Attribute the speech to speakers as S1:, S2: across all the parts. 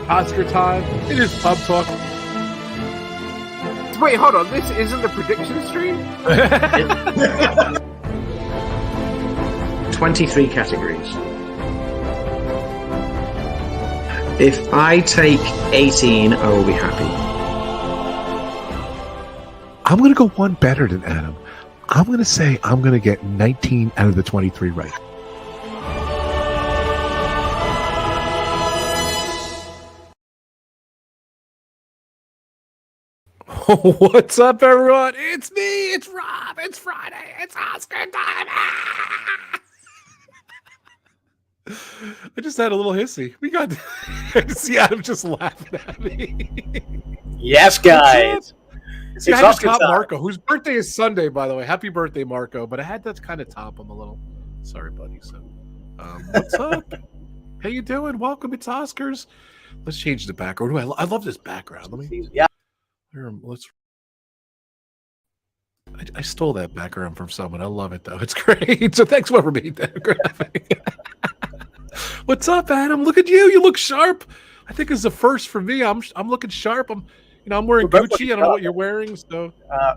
S1: Oscar time. It is Pub Talk.
S2: Wait, hold on. This isn't the prediction stream?
S3: 23 categories. If I take 18, I will be happy.
S1: I'm going to go one better than Adam. I'm going to say I'm going to get 19 out of the 23 right. What's up, everyone? It's me. It's Rob. It's Friday. It's Oscar time. I just had a little hissy. We got to see Adam just laughing at me.
S4: Yes, guys.
S1: See, I had to top Marco, whose birthday is Sunday, by the way. Happy birthday, Marco. But I had to kind of top him a little. Sorry, buddy. So, what's up? How you doing? Welcome. It's Oscars. Let's change the background. I love this background. Let me.
S4: Yeah.
S1: Let's. I stole that background from someone. I love it though. It's great. So thanks whoever made that graphic. What's up, Adam? Look at you. You look sharp. I think it's the first for me. I'm looking sharp. I'm wearing Gucci. I don't know what you're wearing. So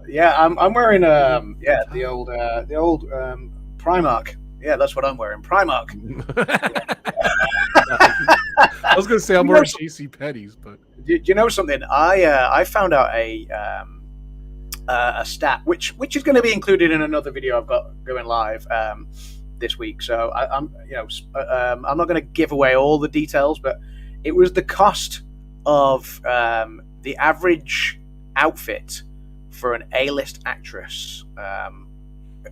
S4: I'm wearing the old Primark. Yeah, that's what I'm wearing. Primark.
S1: I was gonna say I'm wearing JC Penney's, but
S4: do you know something? I found out a stat which is going to be included in another video I've got going live this week. So I'm not going to give away all the details, but it was the cost of the average outfit for an A-list actress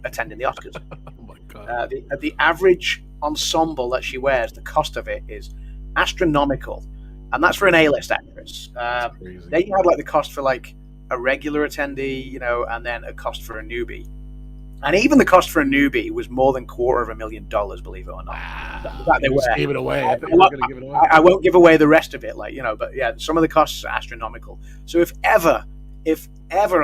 S4: attending the Oscars.
S1: Oh my god!
S4: The average ensemble that she wears, the cost of it is astronomical, and that's for an A-list actress. Then you had like the cost for like a regular attendee, and then a cost for a newbie. And even the cost for a newbie was more than $250,000, believe it or not. That they
S1: just gave it away. I
S4: won't give away the rest of it, but yeah, some of the costs are astronomical. So if ever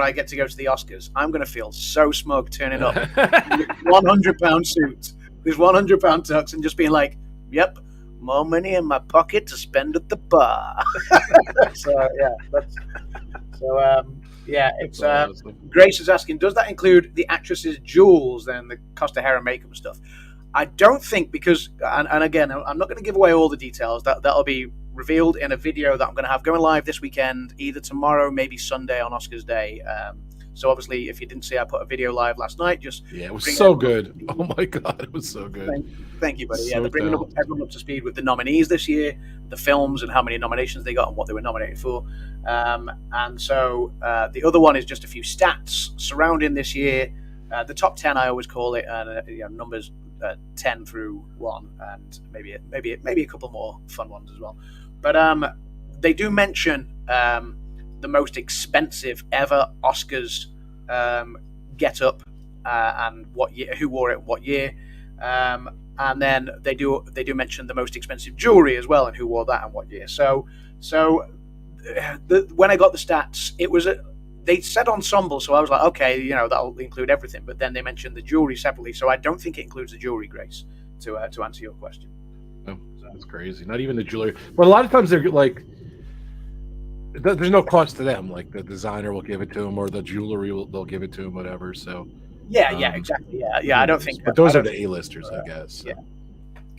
S4: I get to go to the Oscars, I'm going to feel so smug turning up with £100 suits, with £100 tux, and just being like, "Yep, more money in my pocket to spend at the bar." It's awesome. Grace is asking, does that include the actress's jewels and the cost of hair and makeup and stuff? I don't think, because, and again, I'm not going to give away all the details. That'll be revealed in a video that I'm going to have going live this weekend, either tomorrow, maybe Sunday on Oscars Day. So obviously, if you didn't see, I put a video live last night.
S1: It was so good. Oh my god, it was so good.
S4: Thank you, buddy. They're bringing everyone up to speed with the nominees this year, the films, and how many nominations they got and what they were nominated for. And so the other one is just a few stats surrounding this year. The top 10, I always call it, and numbers 10 through 1, and maybe a couple more fun ones as well. But they do mention the most expensive ever Oscars get up and what year, who wore it, what year, and then they do mention the most expensive jewelry as well and who wore that and what year. So when I got the stats, they said ensemble, so I was like, okay, that'll include everything. But then they mentioned the jewelry separately, so I don't think it includes the jewelry, Grace, to answer your question.
S1: Oh, that's crazy. Not even the jewelry. But a lot of times they're like, there's no cost to them. Like the designer will give it to them, or the jewelry they'll give it to them, whatever. So
S4: yeah, exactly. Yeah. I don't think.
S1: But those are the A-listers, I guess. So.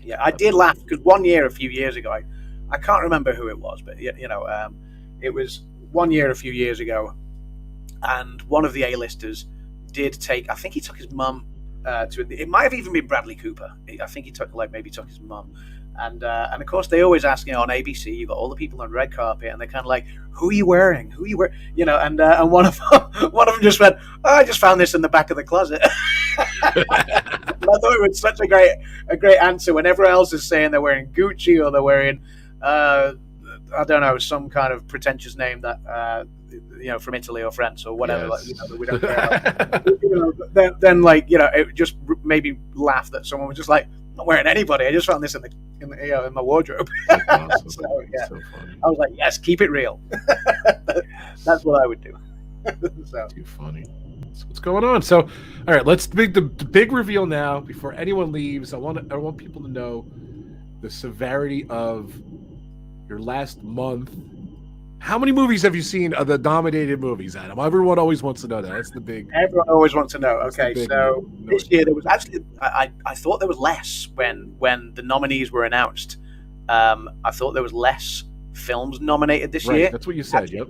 S4: Yeah. I did laugh because one year, a few years ago, I can't remember who it was, but it was one year, a few years ago, and one of the A-listers did take. I think he took his mum to. It might have even been Bradley Cooper. I think he took his mum. And of course, they always ask, on ABC, you've got all the people on red carpet, and they're kind of like, who are you wearing? And one of them just went, I just found this in the back of the closet. I thought it was such a great answer when everyone else is saying they're wearing Gucci or they're wearing, I don't know, some kind of pretentious name that, from Italy or France or whatever.
S1: Yes.
S4: That we don't care about. Then it just made me laugh that someone was just like, I'm not wearing anybody. I just found this in my wardrobe.
S1: Awesome.
S4: So I was like, yes, keep it real. That's what I would do.
S1: Too funny. So what's going on? So, all right, let's make the big reveal now before anyone leaves. I want people to know the severity of your last month. How many movies have you seen of the nominated movies, Adam? Everyone always wants to know that. That's the big.
S4: Everyone always wants to know.
S1: That's the
S4: Okay,
S1: big
S4: so
S1: note.
S4: this year there was actually I thought there was less when the nominees were announced. I thought there was less films nominated this
S1: Right,
S4: year.
S1: that's what you said.
S4: Actually,
S1: Yep.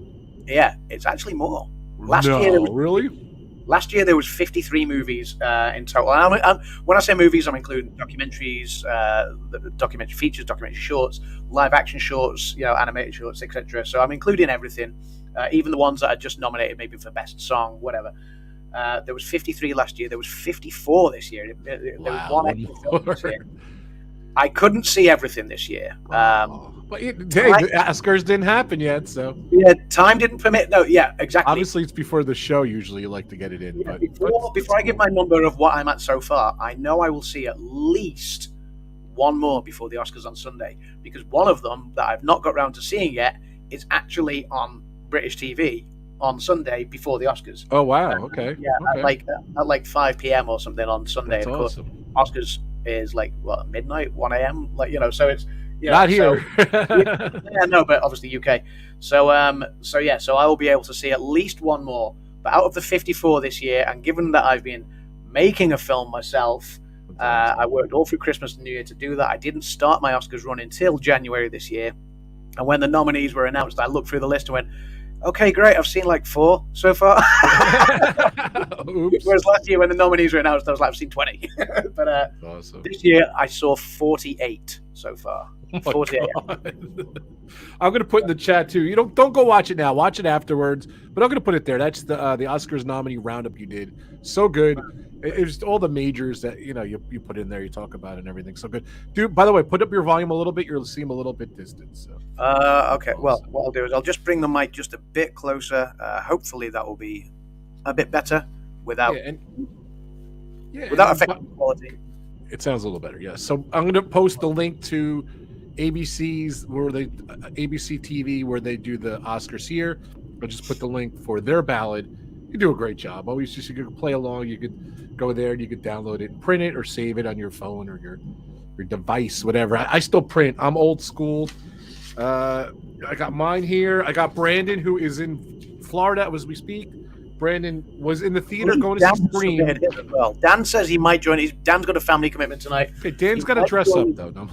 S4: Yeah, it's actually more. Last
S1: no,
S4: year there was,
S1: really?
S4: Last year there was 53 movies in total. And when I say movies, I'm including documentaries, documentary features, documentary shorts, live action shorts, animated shorts, etc. So I'm including everything, even the ones that I just nominated maybe for best song, whatever. There was 53 last year. There was 54 this year. There was one extra film this year. I couldn't see everything this year.
S1: But the Oscars didn't happen yet, so
S4: yeah, time didn't permit. No, yeah, exactly.
S1: obviously it's before the show. Usually, you like to get it in.
S4: Yeah,
S1: but
S4: before I give my number of what I'm at so far, I know I will see at least one more before the Oscars on Sunday, because one of them that I've not got round to seeing yet is actually on British TV on Sunday before the Oscars.
S1: Oh wow! Okay.
S4: Yeah,
S1: okay.
S4: at like 5 p.m. or something on Sunday.
S1: That's
S4: of course,
S1: awesome.
S4: Oscars is like what, midnight, 1 a.m. So it's
S1: Not here.
S4: yeah, no, but obviously UK. So I will be able to see at least one more. But out of the 54 this year, and given that I've been making a film myself, I worked all through Christmas and New Year to do that. I didn't start my Oscars run until January this year. And when the nominees were announced, I looked through the list and went, okay, great, I've seen like 4 so far.
S1: Oops.
S4: Whereas last year when the nominees were announced, I was like, I've seen 20. But
S1: Awesome.
S4: this year I saw 48 so far.
S1: Oh
S4: 48.
S1: I'm going to put in the chat too. You don't go watch it now. Watch it afterwards. But I'm going to put it there. That's the Oscars nominee roundup you did. So good. It was all the majors that you put in there. You talk about and everything. So good, dude. By the way, put up your volume a little bit. You'll seem a little bit distant. So.
S4: Okay. Well, what I'll do is I'll just bring the mic just a bit closer. Hopefully that will be a bit better without affecting quality.
S1: It sounds a little better. Yeah. So I'm going to post the link to ABC's ABC TV where they do the Oscars here. I'll just put the link for their ballot. You do a great job. Always just you could play along. You could go there and you could download it, print it, or save it on your phone or your device, whatever. I still print. I'm old school. I got mine here. I got Brandon, who is in Florida as we speak. Brandon was in the theater going to see Scream.
S4: Well, Dan says he might join. Dan's got a family commitment tonight.
S1: Okay, Dan's got to dress up though. No,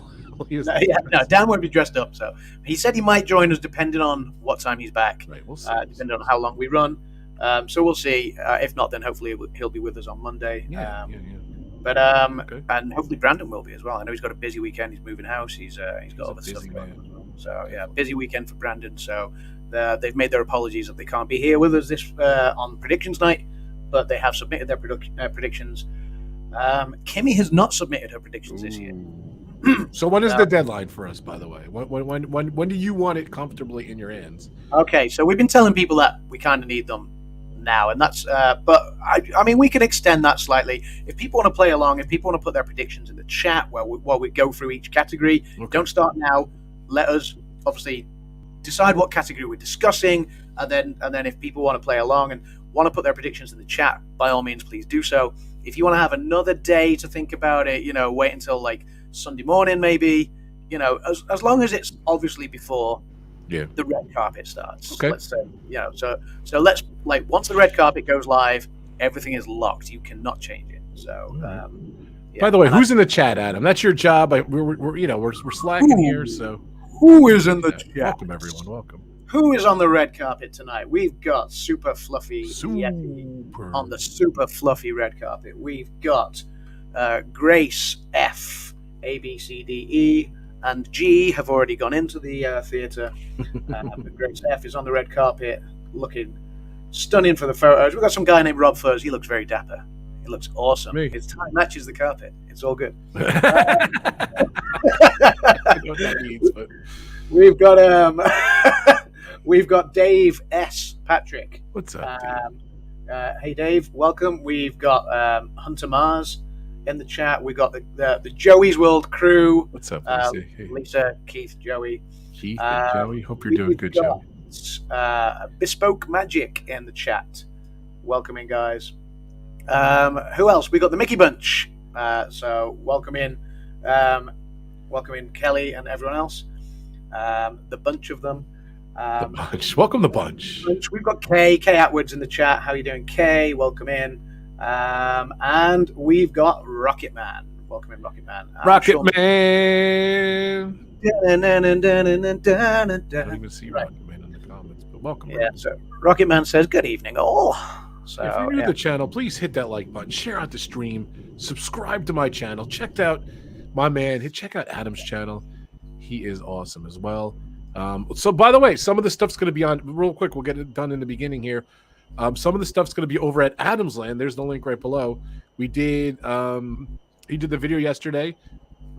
S4: Dan won't be dressed up. So he said he might join us depending on what time he's back.
S1: Right, we'll see.
S4: Depending on how long we run. So we'll see. If not, then hopefully he'll be with us on Monday.
S1: Yeah.
S4: But
S1: Okay.
S4: and hopefully Brandon will be as well. I know he's got a busy weekend. He's moving house. He's got other stuff going on as well. So yeah, busy weekend for Brandon. So they've made their apologies that they can't be here with us this on predictions night, but they have submitted their predictions. Kimmy has not submitted her predictions this year.
S1: So when is the deadline for us? By the way, when do you want it comfortably in your hands?
S4: Okay, so we've been telling people that we kind of need them now, and that's but I mean we can extend that slightly if people want to play along. If people want to put their predictions in the chat while we go through each category.
S1: Okay.
S4: Don't start now. Let us obviously decide what category we're discussing, and then if people want to play along and want to put their predictions in the chat, by all means please do so. If you want to have another day to think about it, wait until like Sunday morning maybe, as long as it's obviously before the red carpet starts.
S1: Okay.
S4: Let's say, so let's like once the red carpet goes live, everything is locked. You cannot change it. So
S1: By the way, who's in the chat, Adam? That's your job. We're slacking here, so
S4: who is in the chat?
S1: Welcome everyone. Welcome.
S4: Who is on the red carpet tonight? We've got Super Fluffy Yeti on the Super Fluffy red carpet. We've got Grace F, A, B, C, D, E, and G have already gone into the theatre. Grace F is on the red carpet, looking stunning for the photos. We've got some guy named Rob Furs. He looks very dapper. He looks awesome. His tie matches the carpet. It's all good.
S1: I don't know what that means, but
S4: We've got Dave S. Patrick.
S1: What's up?
S4: Hey Dave, welcome. We've got Hunter Mars in the chat. We've got the Joey's World crew.
S1: What's up, Lucy? Hey.
S4: Lisa, Keith, Joey.
S1: Keith and Joey. Hope you're doing good, Joey.
S4: Bespoke Magic in the chat. Welcoming guys. Who else? We got the Mickey Bunch. So welcome in Kelly and everyone else. the bunch of them.
S1: The bunch. Welcome the bunch.
S4: We've got Kay Atwood's in the chat. How are you doing, Kay? Welcome in. And we've got Rocket Man. Welcome in, Rocket Man.
S1: Rocket Man. I don't even see Rocket Man in the comments, but welcome.
S4: Yeah, so Rocket Man says, good evening, all. So,
S1: if you're new to the channel, please hit that like button, share out the stream, subscribe to my channel, check out my man, check out Adam's channel. He is awesome as well. So by the way, some of the stuff's going to be on real quick. We'll get it done in the beginning here. Some of the stuff's going to be over at Adam's Land. There's the link right below. We did, he did the video yesterday.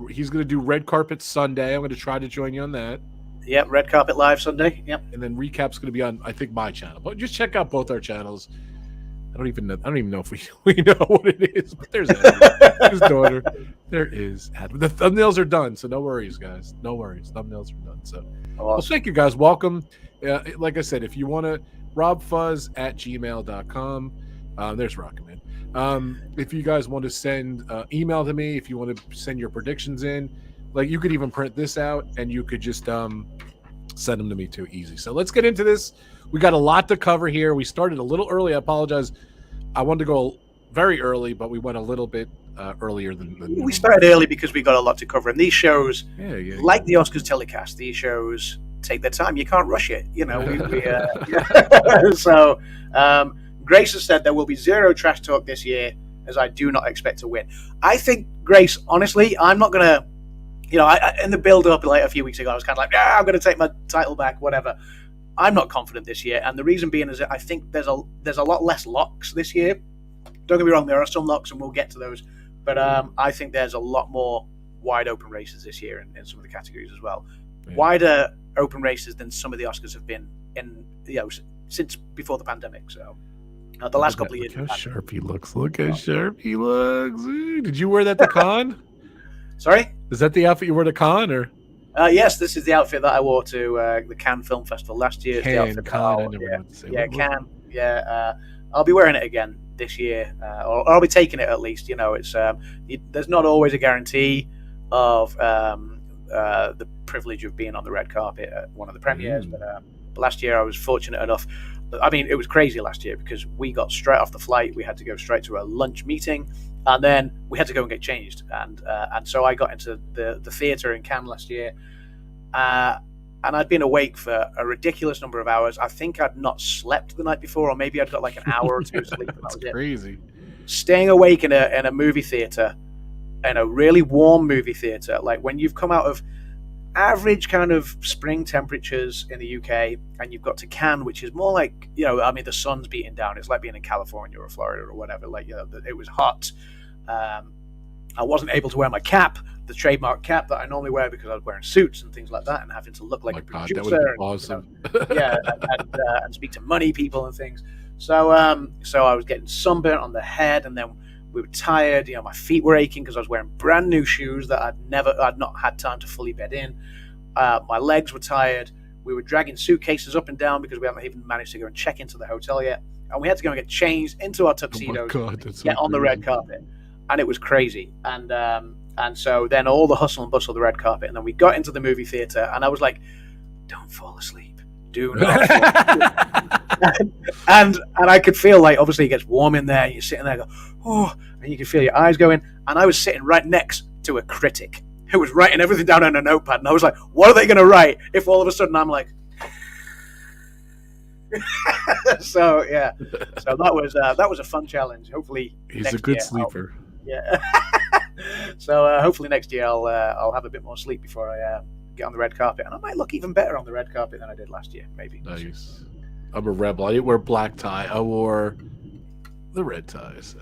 S1: He's going to do Red Carpet Sunday. I'm going to try to join you on that.
S4: Yep, Red Carpet Live Sunday. Yep.
S1: And then recap's going to be on, I think, my channel. But just check out both our channels. I don't even know if we know what it is, but there's Adam, his daughter. There is Adam. The thumbnails are done, so no worries, guys. No worries. Thumbnails are done. So, well, thank you, guys. Welcome. Like I said, if you want to, robfuzz@gmail.com. There's Rocket Man. If you guys want to send email to me, if you want to send your predictions in, like you could even print this out and you could just send them to me too. Easy. So let's get into this. We got a lot to cover here. We started a little early. I apologize. I wanted to go very early, but we went a little bit earlier than
S4: we started early because we got a lot to cover. And these shows, like the Oscars telecast, these shows take their time. You can't rush it. You know, So Grace has said there will be zero trash talk this year, as I do not expect to win. I think, Grace, honestly, I'm not going to, in the build-up like a few weeks ago, I was kind of like, yeah, I'm going to take my title back, whatever. I'm not confident this year, and the reason being is that I think there's a lot less locks this year. Don't get me wrong, there are some locks, and we'll get to those, but I think there's a lot more wide-open races this year in some of the categories as well. Yeah. Wider open races than some of the Oscars have been in, since before the pandemic. So the last couple of years.
S1: Look how sharp he looks. Look how sharp he looks. Did you wear that to con?
S4: Sorry?
S1: Is that the outfit you wore to con, or?
S4: Yes, this is the outfit that I wore to the Cannes Film Festival last year. Cannes. Cannes. Yeah, I'll be wearing it again this year, or I'll be taking it at least. It's there's not always a guarantee of the privilege of being on the red carpet at one of the premieres, but last year I was fortunate enough. I mean, it was crazy last year because we got straight off the flight. We had to go straight to a lunch meeting, and then we had to go and get changed. And so I got into the theatre in Cannes last year, and I'd been awake for a ridiculous number of hours. I think I'd not slept the night before, or maybe I'd got like an hour or two sleep.
S1: That's crazy.
S4: Staying awake in a movie theatre, in a really warm movie theatre, like when you've come out of average kind of spring temperatures in the UK, and you've got to Cannes, which is more like, the sun's beating down. It's like being in California or Florida or whatever. Like, it was hot. I wasn't able to wear my cap, the trademark cap that I normally wear, because I was wearing suits and things like that, and having to look like a producer. That would be awesome. And speak to money people and things. So I was getting sunburnt on the head, and then we were tired. My feet were aching because I was wearing brand new shoes that I'd not had time to fully bed in. My legs were tired. We were dragging suitcases up and down because we haven't even managed to go and check into the hotel yet. And we had to go and get changed into our tuxedos, get on the red carpet. And it was crazy. And so then all the hustle and bustle of the red carpet. And then we got into the movie theater, and I was like, don't fall asleep. Do not fall asleep. and I could feel like, obviously it gets warm in there, and you're sitting there, and you can feel your eyes going. And I was sitting right next to a critic who was writing everything down on a notepad, and I was like, what are they going to write if all of a sudden I'm like... So that was a fun challenge. Hopefully
S1: he's a good sleeper.
S4: So hopefully next year I'll have a bit more sleep before I get on the red carpet, and I might look even better on the red carpet than I did last year, maybe.
S1: Nice. I'm a rebel. I didn't wear black tie. I wore the red tie. So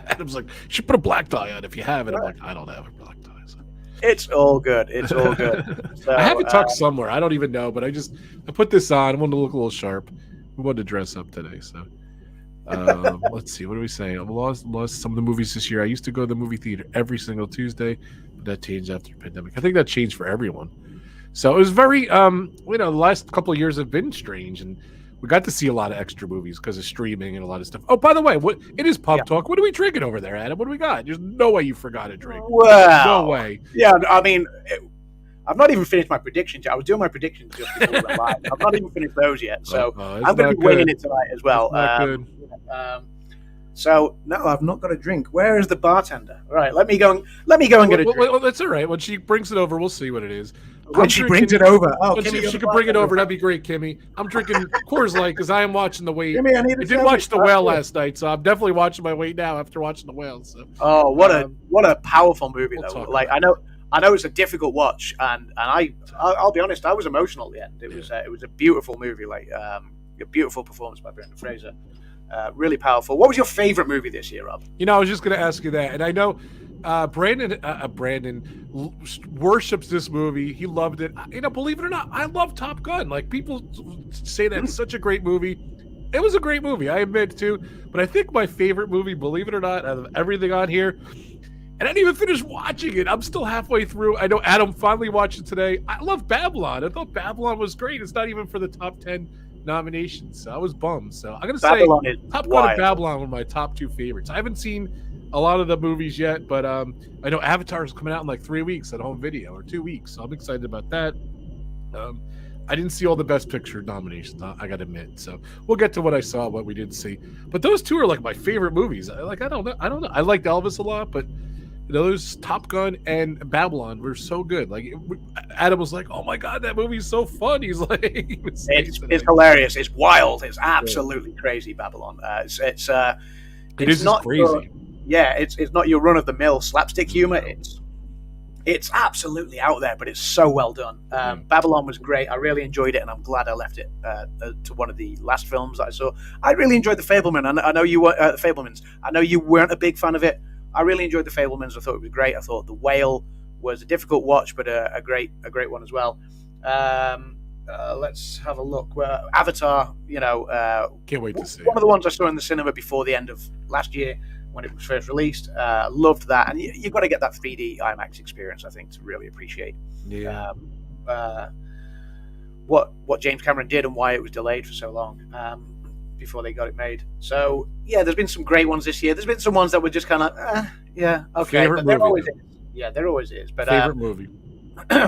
S1: Adam's like, you should put a black tie on if you have it. I'm like, I don't have a black tie. So.
S4: It's all good. It's all good. So,
S1: I have it tucked somewhere. I don't even know, but I put this on. I wanted to look a little sharp. We wanted to dress up today, so. Let's see. What are we saying? I've lost some of the movies this year. I used to go to the movie theater every single Tuesday, but that changed after the pandemic. I think that changed for everyone. So it was very, the last couple of years have been strange, and we got to see a lot of extra movies because of streaming and a lot of stuff. Oh, by the way, it is pub talk. What are we drinking over there, Adam? What do we got? There's no way you forgot a drink.
S4: Wow.
S1: No way.
S4: Yeah, I mean, I've not even finished my predictions yet. I was doing my predictions just before we went live. I've not even finished those yet, so I'm going to be winging it tonight as well. So no, I've not got a drink. Where is the bartender? All right, let me go and get a drink.
S1: Well, that's all right. When she brings it over, we'll see what it is.
S4: When she brings it over,
S1: if she can bring it over, that'd be great, Kimmy. I'm drinking Coors Light because I am watching The Wait.
S4: Kimmy,
S1: I did watch The Whale last night, so I'm definitely watching my weight now after watching The Whale. So.
S4: Oh, what a powerful movie though! Like I know it's a difficult watch, and I'll be honest, I was emotional at the end. It was a beautiful movie, like a beautiful performance by Brendan Fraser. Really powerful. What was your favorite movie this year, Rob?
S1: I was just going to ask you that, and I know Brandon worships this movie. He loved it. Believe it or not, I love Top Gun. Like, people say that it's such a great movie. It was a great movie, I admit too. But I think my favorite movie, believe it or not, out of everything on here, and I didn't even finish watching it. I'm still halfway through. I know Adam finally watched it today. I love Babylon. I thought Babylon was great. It's not even for the top 10 nominations, so I was bummed. So I'm gonna say Top Gun and Babylon were my top 2 favorites. I haven't seen a lot of the movies yet, but I know Avatar is coming out in like 3 weeks at home video, or 2 weeks, so I'm excited about that. I didn't see all the Best Picture nominations, I gotta admit, so we'll get to what I saw, what we didn't see. But those 2 are like my favorite movies. I don't know. I liked Elvis a lot, but those Top Gun and Babylon were so good. Like, Adam was like, "Oh my god, that movie's so fun." He's like,
S4: "It's hilarious. It's wild. It's absolutely crazy." Babylon. It's not
S1: crazy.
S4: It's not your run of the mill slapstick humor. It's absolutely out there, but it's so well done. Babylon was great. I really enjoyed it, and I'm glad I left it to one of the last films that I saw. I really enjoyed The Fabelman. I know you were The Fabelmans. I know you weren't a big fan of it. I really enjoyed The Fabelmans. I thought it was great. I thought The Whale was a difficult watch, but a great one as well. Let's have a look. Avatar,
S1: can't wait to see.
S4: One of the ones I saw in the cinema before the end of last year when it was first released. Loved that, and you've got to get that 3D IMAX experience, I think, to really appreciate what James Cameron did and why it was delayed for so long. Before they got it made. So there's been some great ones this year. There's been some ones that were just kind of okay.
S1: Favorite
S4: but
S1: movie,
S4: there always is. But
S1: favorite movie.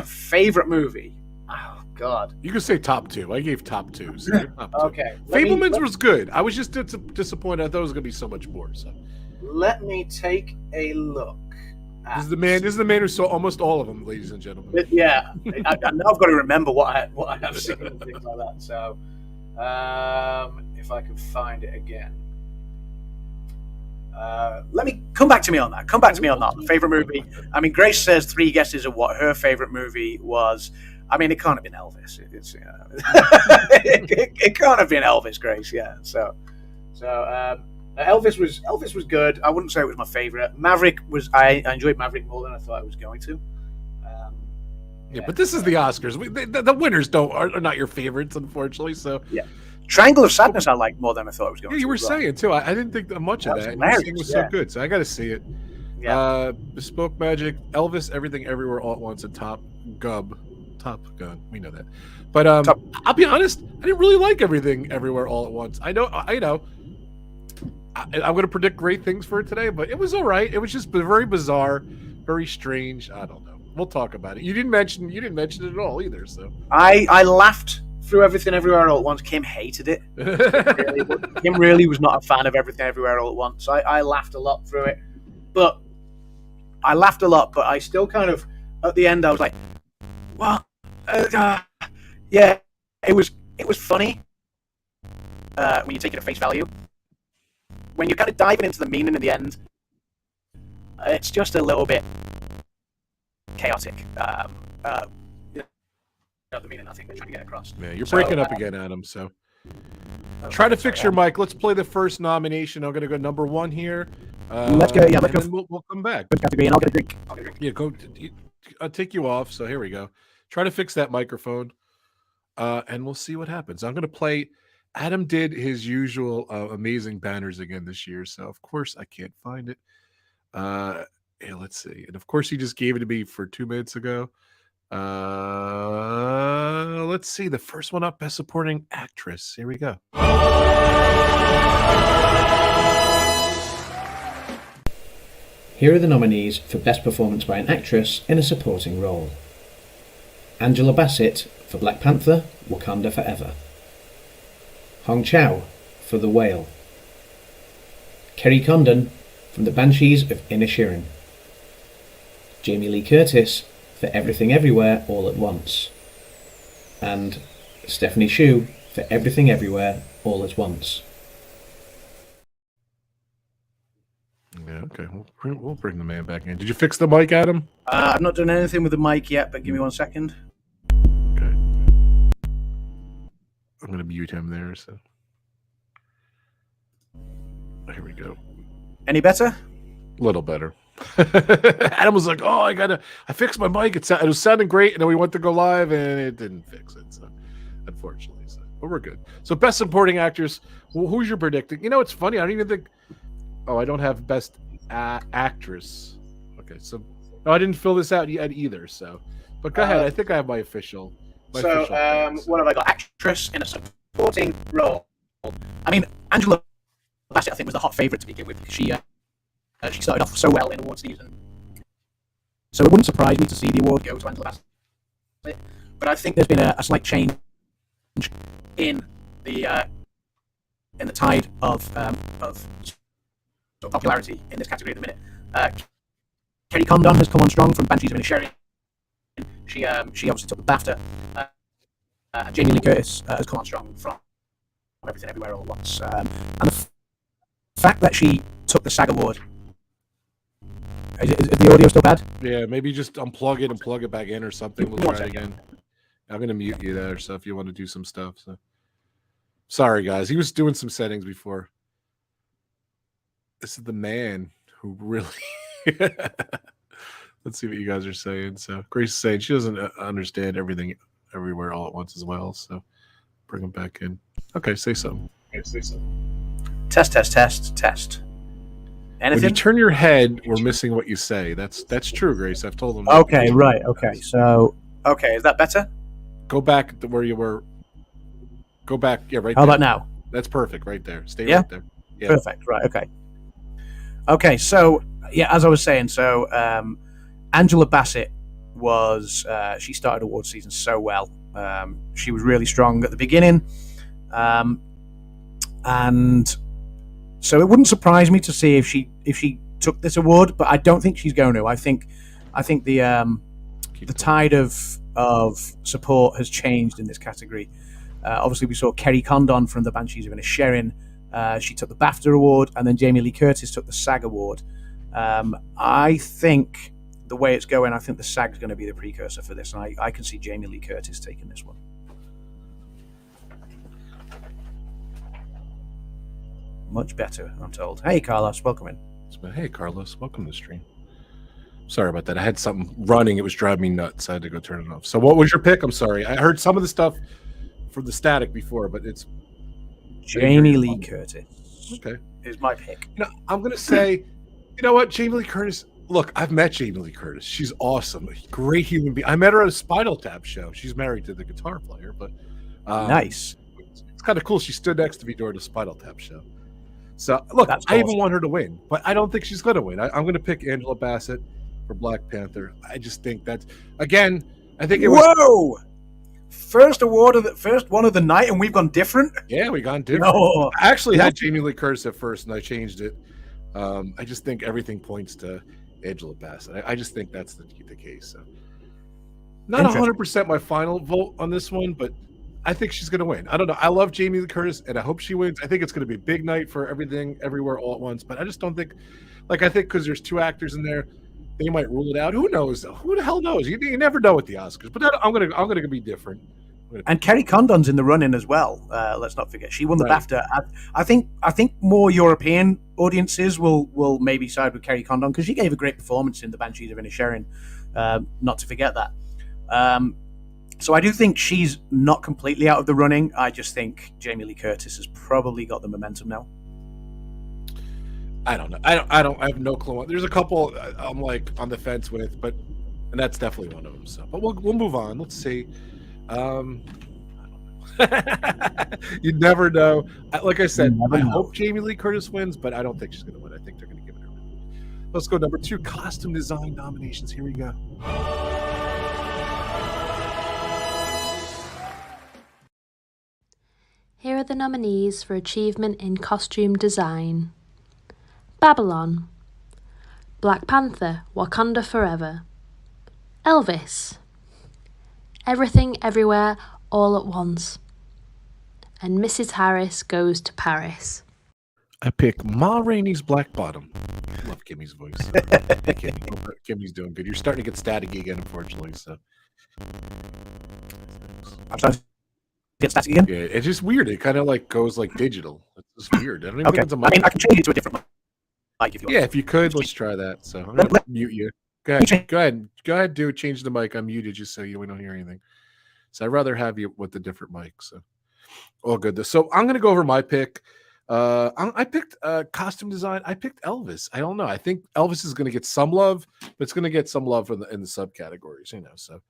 S4: Favorite movie. Oh God.
S1: You can say top 2. I gave top 2. So top 2.
S4: Okay.
S1: Fabelmans was good. I was just disappointed. I thought it was going to be so much more. So
S4: let me take a look.
S1: This is the man who saw almost all of them, ladies and gentlemen.
S4: I now I've got to remember what I have seen and things like that. So. If I can find it again. Let me come back to me on that. The favorite movie. I mean, Grace says 3 guesses of what her favorite movie was. I mean, it can't have been Elvis. It can't have been Elvis, Grace. Yeah. So Elvis was good. I wouldn't say it was my favorite. Maverick was. I enjoyed Maverick more than I thought I was going to.
S1: But this is the Oscars. The winners are not your favorites, unfortunately. So
S4: Triangle of Sadness I liked more than I thought it was going to.
S1: Yeah, you were saying too. I didn't think that much of that. It was so good, so I got to see it. Yeah. Bespoke Magic, Elvis, Everything Everywhere All at Once, and Top Gun. We know that. But I'll be honest, I didn't really like Everything Everywhere All at Once. I know. I'm going to predict great things for it today, but it was all right. It was just very bizarre, very strange. I don't know. We'll talk about it. You didn't mention it at all either. So
S4: I laughed through Everything Everywhere All at Once. Kim hated it. Kim really was not a fan of Everything Everywhere All at Once. I laughed a lot through it, but I still kind of at the end I was like, what? Yeah, it was funny when you take it at face value. When you're kind of diving into the meaning in the end, it's just a little bit chaotic. The meaning I think they're trying to get across.
S1: Yeah, you're breaking up again, Adam. So try to fix your mic. Let's play the first nomination. I'm going to go number 1 here.
S4: Let's go. Yeah, let's go.
S1: We'll come back.
S4: I'll get a drink.
S1: Yeah, I'll take you off. So here we go. Try to fix that microphone, and we'll see what happens. I'm going to play. Adam did his usual amazing banners again this year, so of course I can't find it. Yeah, let's see. And of course he just gave it to me for 2 minutes ago. Let's see. The first one up, Best Supporting Actress. Here we go.
S5: Here are the nominees for Best Performance by an Actress in a Supporting Role. Angela Bassett for Black Panther, Wakanda Forever. Hong Chow for The Whale. Kerry Condon from The Banshees of Inisherin. Jamie Lee Curtis for Everything Everywhere All at Once. And Stephanie Hsu for Everything Everywhere All at Once.
S1: Yeah, okay. We'll bring the man back in. Did you fix the mic, Adam?
S4: I've not done anything with the mic yet, but give me 1 second.
S1: Okay. I'm going to mute him there. So here we go.
S4: Any better?
S1: A little better. Adam was like, "Oh, I fixed my mic. It was sounding great, and then we went to go live, and it didn't fix it. So, unfortunately, but we're good. So, best supporting actors. Who's your predicting? You know, it's funny. I don't even think. Oh, I don't have best actress. Okay, so no, I didn't fill this out yet either. So, but go ahead. I think I have my official.
S4: What have I got? Actress in a supporting role. I mean, Angela Bassett, I think, was the hot favorite to begin with. She started off so well in award season, so it wouldn't surprise me to see the award go to Angela Bassett. But I think there's been a slight change in the tide of popularity in this category at the minute. Kerry Condon has come on strong from Banshees of Inisherin. She obviously took the BAFTA. Jamie Lee Curtis has come on strong from Everything Everywhere All at Once. And the fact that she took the SAG award. Is the audio still bad?
S1: Yeah, maybe just unplug it and plug it back in or something. We'll try it again. I'm going to mute you there, so if you want to do some stuff. So, sorry, guys. He was doing some settings before. This is the man who really... Let's see what you guys are saying. So, Grace is saying she doesn't understand everything everywhere all at once as well. So, bring him back in. Okay, say something.
S4: Test. Anything?
S1: When you turn your head, we're missing what you say. That's true, Grace. I've told them.
S4: Okay, right. Okay, so is that better?
S1: Go back to where you were. Go back. Yeah, right.
S4: How about now?
S1: That's perfect. Right there. Stay
S4: Yeah?
S1: right there. Yeah.
S4: Perfect. Right. Okay. So yeah, as I was saying, Angela Bassett was she started award season so well. She was really strong at the beginning, and so it wouldn't surprise me to see if she took this award. But I don't think she's going to. I think the tide of support has changed in this category. Obviously, we saw Kerry Condon from The Banshees of Inisherin. She took the BAFTA award, and then Jamie Lee Curtis took the SAG award. I think the way it's going, I think the SAG is going to be the precursor for this, and I can see Jamie Lee Curtis taking this one. Much better, I'm told. Hey, Carlos, welcome in.
S1: Hey, Carlos, welcome to the stream. Sorry about that. I had something running. It was driving me nuts. I had to go turn it off. So what was your pick? I'm sorry. I heard some of the stuff from the static before, but it's...
S4: Jamie Lee Curtis.
S1: Okay.
S4: Is my pick.
S1: You know, I'm going to say, you know what, Jamie Lee Curtis... Look, I've met Jamie Lee Curtis. She's awesome. A great human being. I met her at a Spinal Tap show. She's married to the guitar player, but...
S4: nice.
S1: It's kind of cool. She stood next to me during the Spinal Tap show. So, look,
S4: That's
S1: I
S4: awesome.
S1: even want her to win, but I don't think she's going to win. I'm going to pick Angela Bassett for Black Panther. I just think that's, again, I think it was...
S4: Whoa! First one of the night, and we've gone different?
S1: Yeah, we gone different.
S4: No.
S1: I actually had Jamie Lee Curtis at first, and I changed it. I just think everything points to Angela Bassett. I just think that's the case. So. Not 100% my final vote on this one, but I think she's going to win. I don't know. I love Jamie Lee Curtis, and I hope she wins. I think it's going to be a big night for Everything, Everywhere, All at Once. But I just don't think, I think because there's two actors in there, they might rule it out. Who knows? Who the hell knows? You never know with the Oscars. But I'm gonna be different.
S4: And Kerry Condon's in the running as well. Let's not forget she won the BAFTA. I think more European audiences will maybe side with Kerry Condon because she gave a great performance in The Banshees of Inisherin. Not to forget that. So I do think she's not completely out of the running. I just think Jamie Lee Curtis has probably got the momentum now.
S1: I don't know. I have no clue. There's a couple I'm like on the fence with, and that's definitely one of them. So, but we'll move on. Let's see. I don't know. You never know. Like I said, I hope Jamie Lee Curtis wins, but I don't think she's going to win. I think they're going to give it her. Let's go number 2, costume design nominations. Here we go.
S6: are the nominees for Achievement in Costume Design. Babylon, Black Panther, Wakanda Forever, Elvis, Everything Everywhere All at Once, and Mrs. Harris Goes to Paris.
S1: I pick Ma Rainey's Black Bottom. I love Kimmy's voice. Hey, Kimmy. Hope Kimmy's doing good. You're starting to get staticky again, unfortunately. So
S4: I'm starting to get static again.
S1: yeah, it's just weird. It kind of like goes like digital. It's just weird. I don't even
S4: Okay.
S1: think it's a
S4: I
S1: mic.
S4: mean, I can change it to a different mic if you want.
S1: Yeah, if you could, let's try that. So I'm gonna mute you. Go ahead. Do it. Change the mic. I muted you so we don't hear anything. So I'd rather have you with the different mic. So all good. So I'm gonna go over my pick. I picked costume design. I picked Elvis. I don't know. I think Elvis is going to get some love, but it's going to get some love in the subcategories, So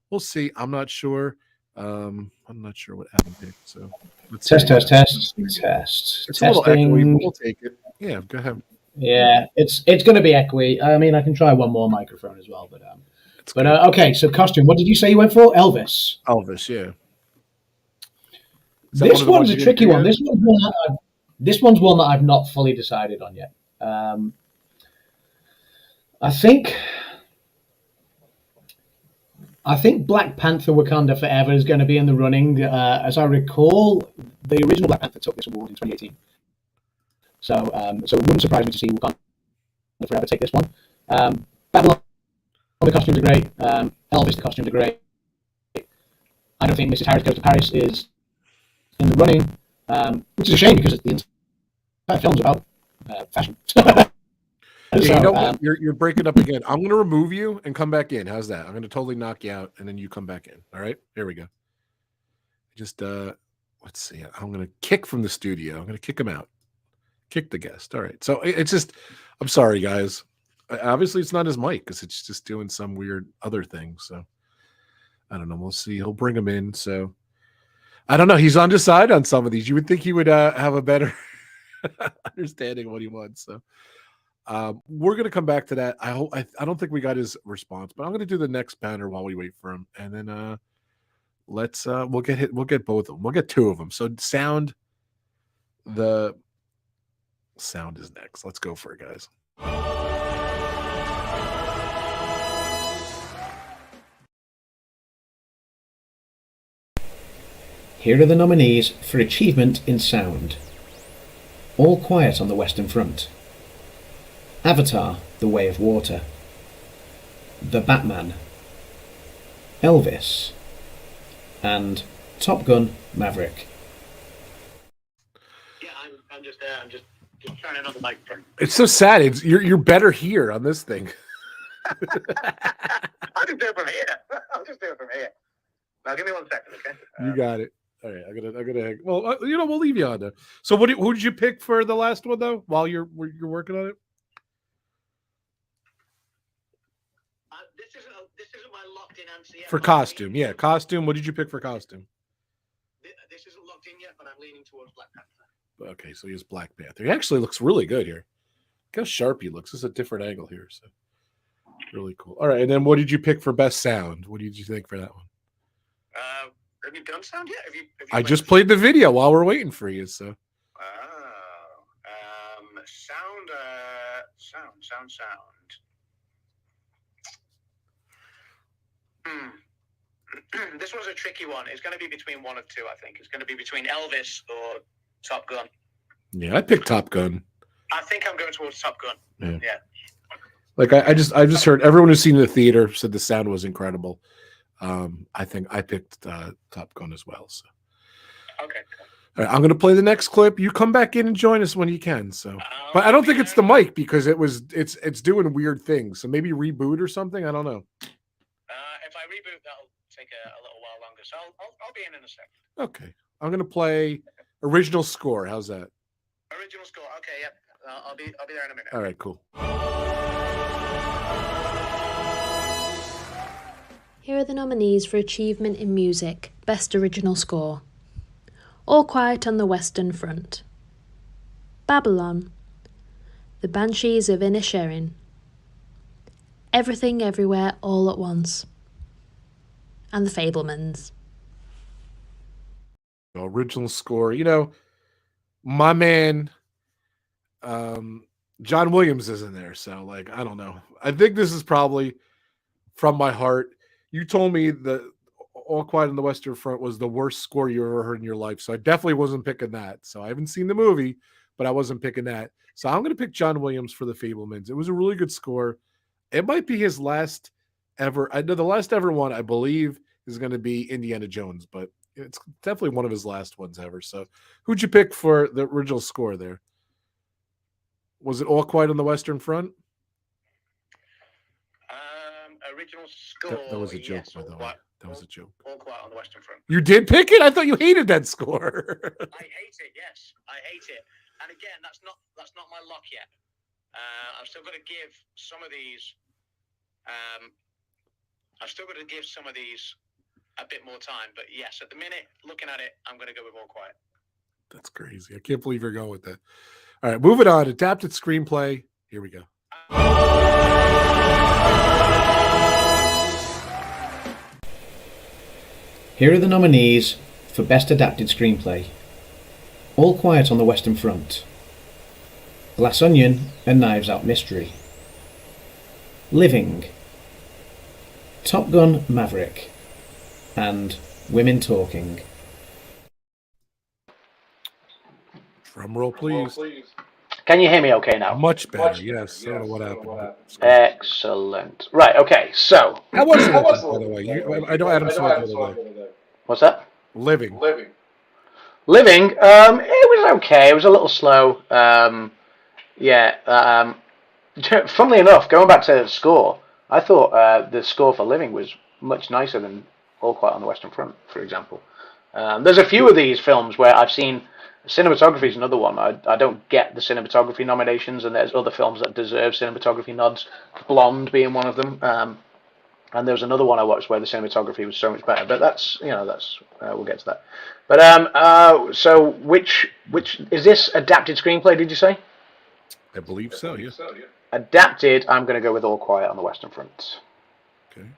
S1: we'll see. I'm not sure. I'm not sure what Adam picked. So let's
S5: Test.
S1: It's a little echoey, but we'll take it. Yeah, go ahead.
S5: Yeah, it's going to be echoey. I mean, I can try one more microphone as well, but okay. So costume. What did you say you went for? Elvis.
S1: Elvis, yeah.
S5: This one's a tricky one. This one's one that I've not fully decided on yet. I think Black Panther Wakanda Forever is going to be in the running. As I recall, the original Black Panther took this award in 2018. So it wouldn't surprise me to see Wakanda Forever take this one. Babylon, the costumes are great. Elvis, the costumes are great. I don't think Mrs. Harris Goes to Paris is in the running, which is a shame because the entire film's about fashion.
S1: You know what? You're breaking up again. I'm going to remove you and come back in. How's that? I'm going to totally knock you out, and then you come back in. All right? Here we go. Just, let's see. I'm going to kick from the studio. I'm going to kick him out. Kick the guest. All right. So it's just, I'm sorry, guys. Obviously, it's not his mic because it's just doing some weird other thing. So I don't know. We'll see. He'll bring him in. So I don't know. He's undecided on some of these. You would think he would have a better understanding of what he wants. So we're gonna come back to that. I don't think we got his response, but I'm gonna do the next banner while we wait for him, and then we'll get both of them. We'll get two of them. So sound is next. Let's go for it, guys.
S5: Here are the nominees for Achievement in Sound. All Quiet on the Western Front, Avatar, The Way of Water, The Batman, Elvis, and Top Gun Maverick.
S7: Yeah, I'm just turning on the microphone.
S1: It's so sad. You're better here on this thing.
S7: I'll just do it from here. Now give me 1 second, okay?
S1: You got it. All right, I'm gonna. Well, we'll leave you on there. So, who did you pick for the last one though? While you're working on it.
S7: This isn't my locked in answer yet.
S1: For costume, yeah, costume. What did you pick for costume?
S7: This isn't locked in yet, but I'm leaning towards Black Panther.
S1: Okay, so he has Black Panther. He actually looks really good here. Look how sharp he looks. This is a different angle here, so really cool. All right, and then what did you pick for best sound? What did you think for that one?
S7: Have you done sound yet? Have you
S1: I just played the video while we're waiting for you. So.
S7: Sound. This was a tricky one. It's going to be between one of two, I think. It's going to be between Elvis or Top Gun.
S1: Yeah, I picked Top Gun.
S7: I think I'm going towards Top Gun. Yeah.
S1: Like I just heard everyone who's seen it in the theater said the sound was incredible. I think I picked Top Gun as well. So.
S7: Okay.
S1: All right, I'm going to play the next clip. You come back in and join us when you can. So, but I don't think it's the mic because it's doing weird things. So maybe reboot or something. I don't know.
S7: If I reboot, that'll take a little while longer. So I'll be in a second.
S1: Okay, I'm going to play original score. How's that?
S7: Original score. Okay. Yep. I'll be there in a minute.
S1: All right. Cool.
S6: Here are the nominees for Achievement in Music, Best Original Score. All Quiet on the Western Front, Babylon, The Banshees of Inisherin, Everything Everywhere All at Once, and The Fablemans.
S1: Original score. My man, John Williams is in there. So, like, I don't know. I think this is probably from my heart. You told me that All Quiet on the Western Front was the worst score you ever heard in your life. So I definitely wasn't picking that. So I haven't seen the movie, but I wasn't picking that. So I'm going to pick John Williams for The Fabelmans. It was a really good score. It might be his last ever. I know the last ever one, I believe, is going to be Indiana Jones, but it's definitely one of his last ones ever. So who'd you pick for the original score there? Was it All Quiet on the Western Front?
S7: Original score.
S1: That was a joke,
S7: yes,
S1: by the way. That was a joke.
S7: All Quiet on the Western Front.
S1: You did pick it? I thought you hated that score.
S7: I hate it. Yes, I hate it. And again, that's not my lock yet. I've still got to give some of these. I've still got to give some of these a bit more time. But yes, at the minute, looking at it, I'm going to go with All Quiet.
S1: That's crazy. I can't believe you're going with that. All right, moving on. Adapted screenplay. Here we go.
S5: Here are the nominees for Best Adapted Screenplay. All Quiet on the Western Front, Glass Onion and Knives Out Mystery, Living, Top Gun Maverick, and Women Talking.
S1: Drum roll, please.
S2: Can you hear me okay now?
S1: Much better, yes. I don't know what happened.
S2: Excellent. Right, okay, so.
S1: How was it, by the way? I know Adam saw it the other day.
S2: What's that?
S1: Living.
S2: Living, it was okay. It was a little slow. Funnily enough, going back to the score, I thought the score for Living was much nicer than All Quiet on the Western Front, for example. There's a few of these films where I've seen cinematography is another one. I don't get the cinematography nominations, and there's other films that deserve cinematography nods. Blonde being one of them. And there was another one I watched where the cinematography was so much better. But that's we'll get to that. But so which is this adapted screenplay? Did you say?
S1: I believe so. Yeah.
S2: Adapted. I'm going to go with All Quiet on the Western Front.
S1: Okay.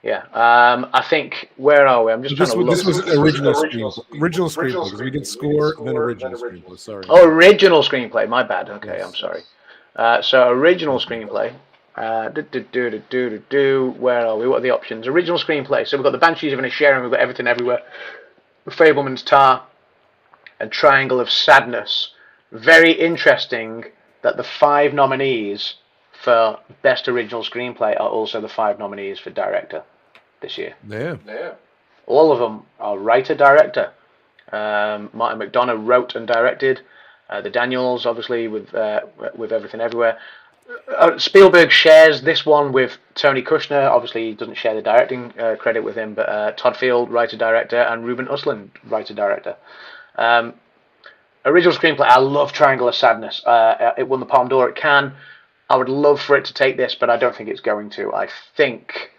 S2: Yeah. I think where are we? I'm just trying to look.
S1: This was original screenplay because we did score then original screenplay. Sorry.
S2: Oh, original screenplay. My bad. Okay, yes. I'm sorry. So original screenplay. Where are we? What are the options? Original screenplay. So we've got The Banshees of Inisherin, we've got Everything Everywhere, Fabelman's Tar, and Triangle of Sadness. Very interesting that the 5 nominees for Best Original Screenplay are also the 5 nominees for Director this year.
S1: Yeah.
S2: All of them are writer-director. Martin McDonagh wrote and directed. The Daniels, obviously, with Everything Everywhere. Spielberg shares this one with Tony Kushner. Obviously, he doesn't share the directing credit with him, but Todd Field, writer-director, and Ruben Östlund, writer-director. Original screenplay, I love Triangle of Sadness. It won the Palme d'Or at Cannes. I would love for it to take this, but I don't think it's going to. I think...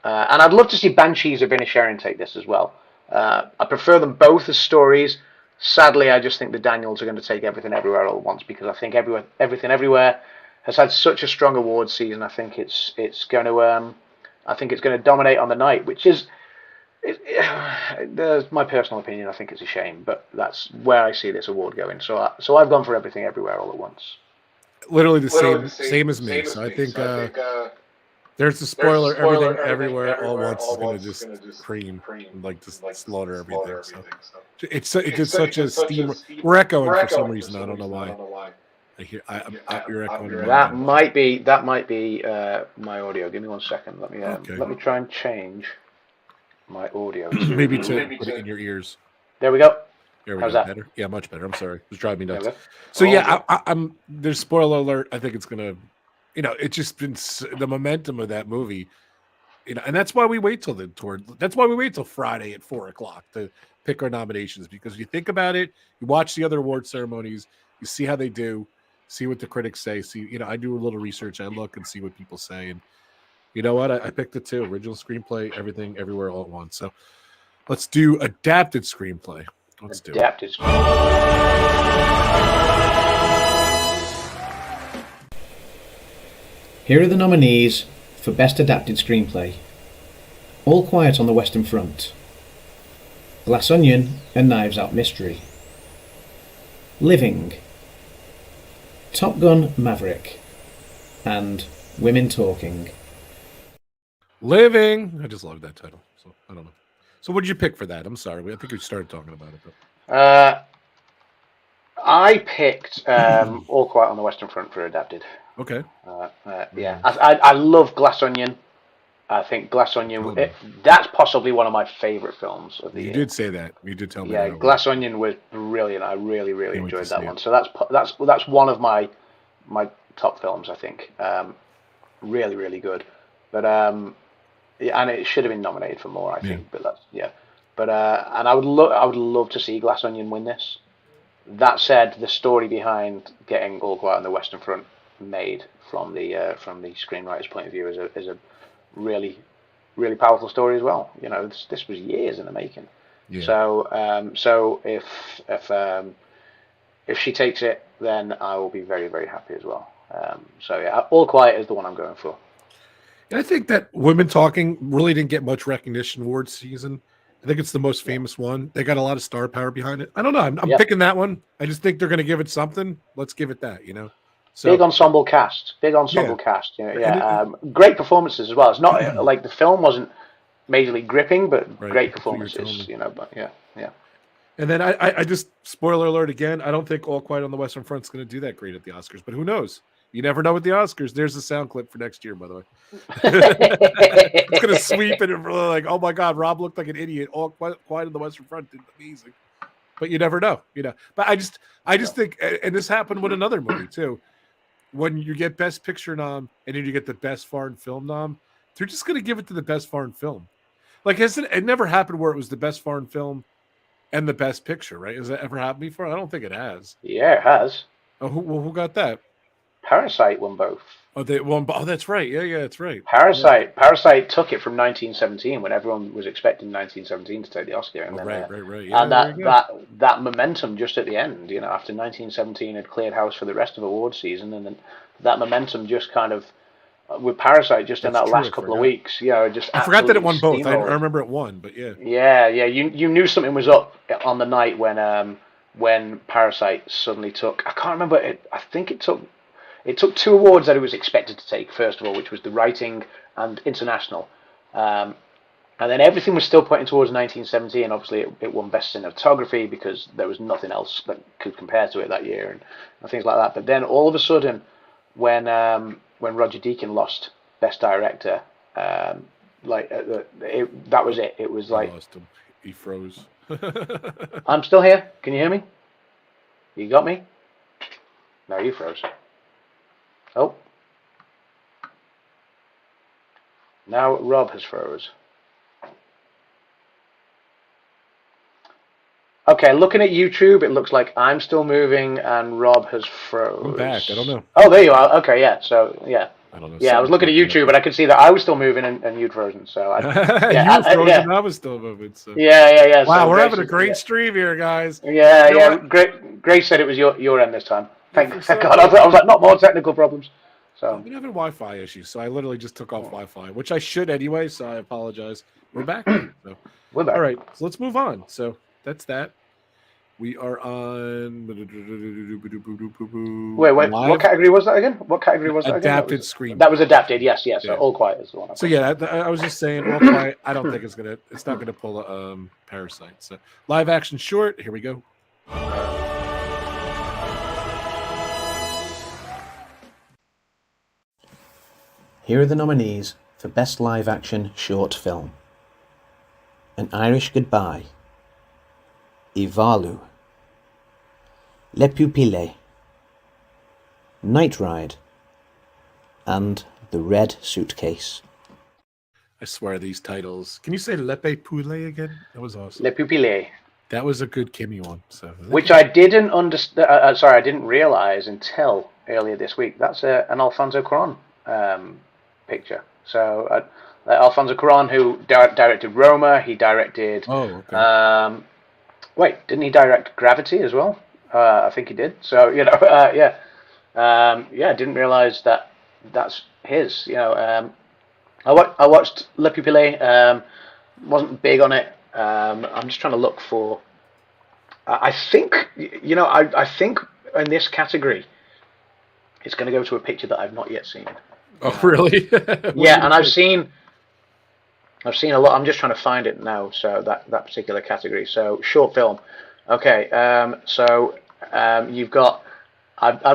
S2: and I'd love to see Banshees of Inisherin take this as well. I prefer them both as stories. Sadly, I just think the Daniels are going to take Everything Everywhere all at once, because I think Everything Everywhere has had such a strong awards season. I think it's going to dominate on the night, which is my personal opinion. I think it's a shame, but that's where I see this award going. So I've gone for Everything Everywhere all at once.
S1: Literally the same as me. So I think there's the spoiler. Everything Everywhere all at once is going to just cream, like just slaughter everything. So it's such a steam. We're echoing for some reason. I don't know why. You're echoing.
S2: That might be my audio. Give me 1 second. Let me try and change my audio.
S1: Maybe to put it in your ears.
S2: There we go.
S1: How's that? Better? Yeah, much better. I'm sorry. It was driving me nuts. So I'm. There's spoiler alert. I think it's gonna. It's just been the momentum of that movie. And that's why we wait till That's why we wait till Friday at 4:00 to pick our nominations, because you think about it, you watch the other award ceremonies, you see how they do. See what the critics say. See, I do a little research. I look and see what people say. And you know what? I picked the 2. Original screenplay, Everything Everywhere all at once. So let's do adapted screenplay. Let's do
S2: adapted
S1: it.
S5: Here are the nominees for Best Adapted Screenplay. All Quiet on the Western Front, Glass Onion and Knives Out Mystery. Living, Top Gun Maverick, and Women Talking.
S1: Living. I just love that title. So I don't know. So what did you pick for that? I'm sorry. I think we started talking about it. But...
S2: I picked All Quiet on the Western Front for adapted.
S1: Okay.
S2: Yeah, I love Glass Onion. I think Glass Onion, that's possibly one of my favorite films of the year.
S1: You did say that. You did tell me that.
S2: Yeah, Glass Onion was brilliant. I really, really enjoyed that one. So that's one of my top films, I think. Really, really good. But yeah, and it should have been nominated for more, I think. But that's But and I would love to see Glass Onion win this. That said, the story behind getting All Quiet on the Western Front made from the screenwriter's point of view is a really, really powerful story as well. You know, this was years in the making. Yeah. So if she takes it, then I will be very, very happy as well. So yeah, All Quiet is the one I'm going for.
S1: I think that Women Talking really didn't get much recognition awards season. I think it's the most famous one. They got a lot of star power behind it. I don't know. I'm picking that one. I just think they're going to give it something. Let's give it that, you know. So,
S2: big ensemble cast. Cast. Yeah. Great performances as well. It's not like the film wasn't majorly gripping, but great performances. You know, but yeah.
S1: And then I just, spoiler alert again, I don't think All Quiet on the Western Front's going to do that great at the Oscars, but who knows? You never know with the Oscars. There's a sound clip for next year, by the way. It's going to sweep it and really like, oh my God, Rob looked like an idiot. All Quiet on the Western Front did amazing. But you never know, you know. But I just think, and this happened with another movie too. When you get Best Picture nom and then you get the Best Foreign Film nom, they're just going to give it to the Best Foreign Film. Like, it never happened where it was the Best Foreign Film and the Best Picture, right? Has that ever happened before? I don't think it has.
S2: Yeah, it has.
S1: Oh, who got that?
S2: Parasite won both.
S1: Oh, they won. Oh, that's right. Yeah, that's right.
S2: Parasite took it from 1917 when everyone was expecting 1917 to take the Oscar, and then,
S1: right. Yeah,
S2: and that momentum just at the end, you know, after 1917 had cleared house for the rest of award season, and then that momentum just kind of with Parasite just in that last couple of weeks, you know, just
S1: I forgot that it won both. I remember it won, but yeah.
S2: Yeah. You knew something was up on the night when Parasite suddenly took. I can't remember it. I think it took. It took 2 awards that it was expected to take, first of all, which was the writing and international. And then everything was still pointing towards 1970, and obviously it won Best Cinematography because there was nothing else that could compare to it that year and things like that. But then all of a sudden, when Roger Deakins lost Best Director, that was it. It was like...
S1: lost him. He froze.
S2: I'm still here. Can you hear me? You got me? No, you froze. Oh. Now Rob has froze. Okay, looking at YouTube, it looks like I'm still moving and Rob has froze.
S1: I'm back. I don't know.
S2: Oh, there you are. Okay, yeah. So, yeah.
S1: I don't know.
S2: Yeah, I was looking at YouTube, but I could see that I was still moving and you'd frozen. So
S1: you were frozen. I was still moving. So.
S2: Yeah.
S1: Wow,
S2: so
S1: we're having a great stream here, guys.
S2: Yeah. Great said it was your end this time. Thank God. I was like, not more technical problems. So
S1: I've been having Wi-Fi issues, so I literally just took off Wi-Fi, which I should anyway. So I apologize. We're back. So.
S2: We're back.
S1: All right, so let's move on. So that's that. We are on.
S2: Wait. What category was that again?
S1: Adapted screen.
S2: That was adapted. Yes. So All Quiet is the one.
S1: So yeah, I was just saying, All Quiet. I don't think it's not gonna pull a Parasite. So live action short. Here we go.
S5: Here are the nominees for Best Live Action Short Film. An Irish Goodbye, Ivalu, Le Pupille, Night Ride, and The Red Suitcase.
S1: I swear these titles. Can you say Le Pupille again? That was awesome.
S2: Le Pupille.
S1: That was a good Kimmy one. So
S2: which I didn't understand. I didn't realize until earlier this week. That's an Alfonso Cuarón picture. So Alfonso Cuarón, who directed Roma, he directed.
S1: Oh, okay.
S2: Wait, didn't he direct Gravity as well? I think he did. So I didn't realize that that's his. I watched Le Pupille. Wasn't big on it. I'm just trying to look for. I think I think in this category, it's going to go to a picture that I've not yet seen.
S1: Oh, really?
S2: Yeah, and I've seen a lot. I'm just trying to find it now. So that particular category. So short film. Okay. You've got.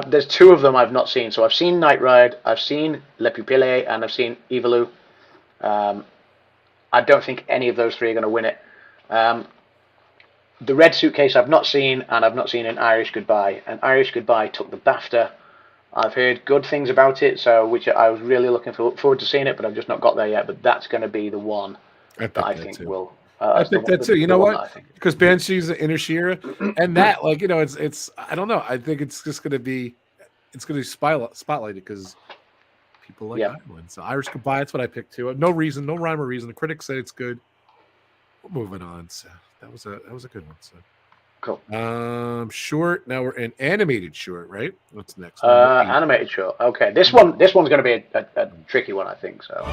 S2: There's two of them I've not seen. So I've seen Night Ride, I've seen Le Pupille, and I've seen Eva Lou. I don't think any of those three are going to win it. The Red Suitcase I've not seen, and I've not seen An Irish Goodbye. An Irish Goodbye took the BAFTA. I've heard good things about it, so which I was really looking forward to seeing it, but I've just not got there yet. But that's going to be the one that I think will.
S1: I think that too. You know what? Because Banshees of Inisherin, and that, it's. I don't know. I think it's just going to be, spotlighted because people like Ireland. So Irish Goodbye, that's what I picked too. No reason, no rhyme or reason. The critics say it's good. We're moving on. So that was a good one. So
S2: cool.
S1: Short. Now we're in animated short, right? What's next?
S2: Animated short. Okay, this one's going to be a tricky one, I think. So.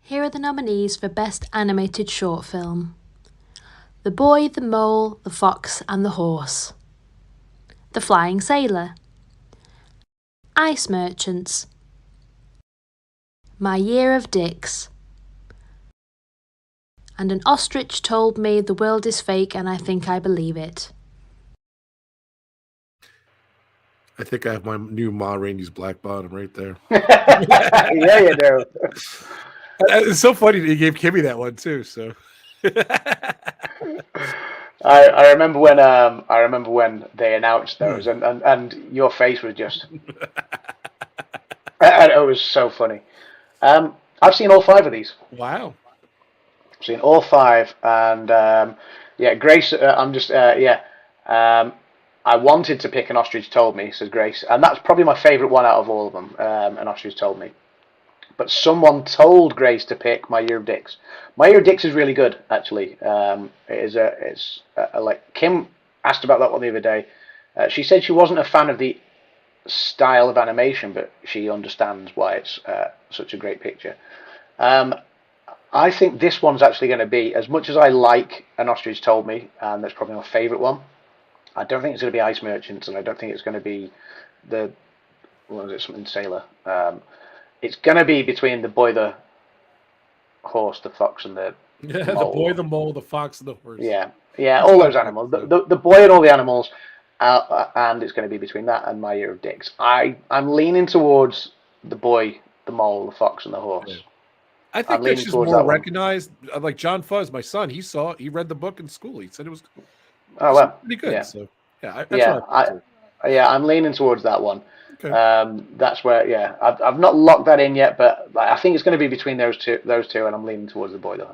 S6: Here are the nominees for Best Animated Short Film. The Boy, the Mole, the Fox and the Horse. The Flying Sailor. Ice Merchants. My Year of Dicks. And An Ostrich Told Me the World is Fake and I Think I Believe It.
S1: I think I have my new Ma Rainey's Black Bottom right there.
S2: Yeah, you do.
S1: It's so funny that you gave Kimmy that one too. So
S2: I remember when they announced those, and your face was just. It was so funny. I've seen all 5 of these.
S1: Wow.
S2: I've seen all 5, and Grace. I wanted to pick An Ostrich Told Me, says Grace, and that's probably my favourite one out of all of them. An Ostrich Told Me. But someone told Grace to pick My Year of Dicks. My Year of Dicks is really good, actually. It's like Kim asked about that one the other day. She said she wasn't a fan of the style of animation, but she understands why it's such a great picture. I think this one's actually going to be, as much as I like An Ostrich Told Me, and that's probably my favourite one, I don't think it's going to be Ice Merchants, and I don't think it's going to be something Sailor. It's going to be between the Boy, the Horse, the Fox, and the
S1: Mole. The Boy, the Mole, the Fox, and the Horse.
S2: Yeah, all those animals. The Boy and all the animals, and it's going to be between that and My Year of Dicks. I'm leaning towards the Boy, the Mole, the Fox, and the Horse.
S1: Yeah. I think that's just more recognized. Like John Fuzz, my son, he read the book in school. He said it was pretty good.
S2: Yeah.
S1: So
S2: I'm leaning towards that one.
S1: Okay.
S2: That's where I've not locked that in yet, but I think it's going to be between those two, and I'm leaning towards the Boy, the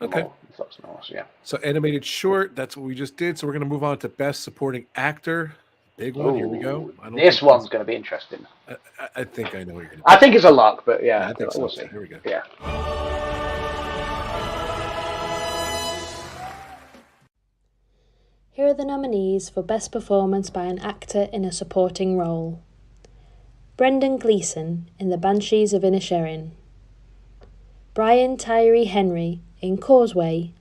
S2: Mole, the Fox, and the Horse. Yeah.
S1: So animated short, that's what we just did. So we're going to move on to Best Supporting Actor. Big one. Here we go.
S2: This one's going to be interesting.
S1: I think I know what you're going to do.
S2: I think it's a lock, but
S1: I think so.
S2: We'll see.
S1: Here we go.
S2: Yeah.
S6: Here are the nominees for Best Performance by an Actor in a Supporting Role. Brendan Gleeson in The Banshees of Inisherin. Brian Tyree Henry in Causeway.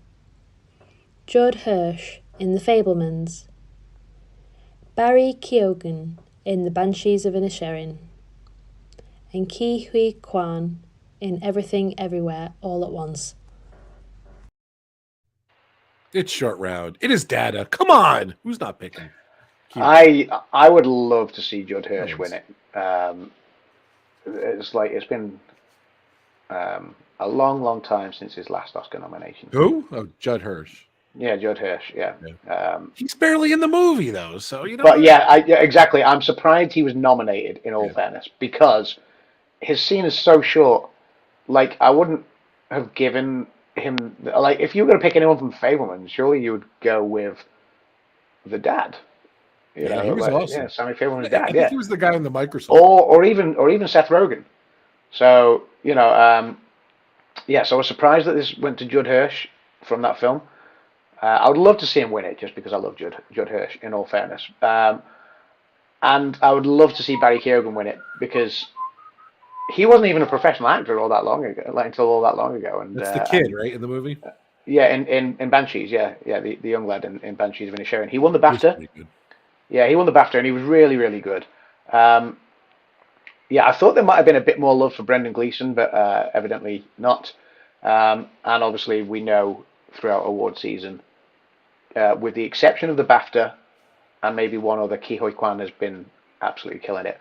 S6: Judd Hirsch in The Fabelmans. Barry Keoghan in The Banshees of Inisherin. And Ke Huy Quan in Everything Everywhere All at Once.
S1: It's short round. It is Data. Come on. Who's not picking?
S2: I would love to see Judd Hirsch win it. It's been a long time since his last Oscar nomination.
S1: Who? Oh, Judd Hirsch.
S2: Yeah, Judd Hirsch. Yeah.
S1: He's barely in the movie though, so you know.
S2: But exactly. I'm surprised he was nominated. In all fairness, because his scene is so short. Like, I wouldn't have given him, like, if you were going to pick anyone from Fabelman, surely you would go with the dad.
S1: He was awesome.
S2: Yeah, Sammy Fabelman's dad.
S1: I think he was the guy in the Microsoft.
S2: Or even Seth Rogen. So so I was surprised that this went to Judd Hirsch from that film. I would love to see him win it, just because I love Judd Hirsch. In all fairness, and I would love to see Barry Keoghan win it, because he wasn't even a professional actor all that long ago, until all that long ago. And
S1: That's the kid, right, in the movie?
S2: Yeah, in Banshees, the young lad in Banshees of Inisherin. He won the
S1: He's
S2: BAFTA.
S1: pretty good.
S2: Yeah, he won the BAFTA, and he was really, really good. Yeah, I thought there might have been a bit more love for Brendan Gleeson, but evidently not. And obviously, we know throughout award season, with the exception of the BAFTA and maybe one other, Ke Huy Quan has been absolutely killing it.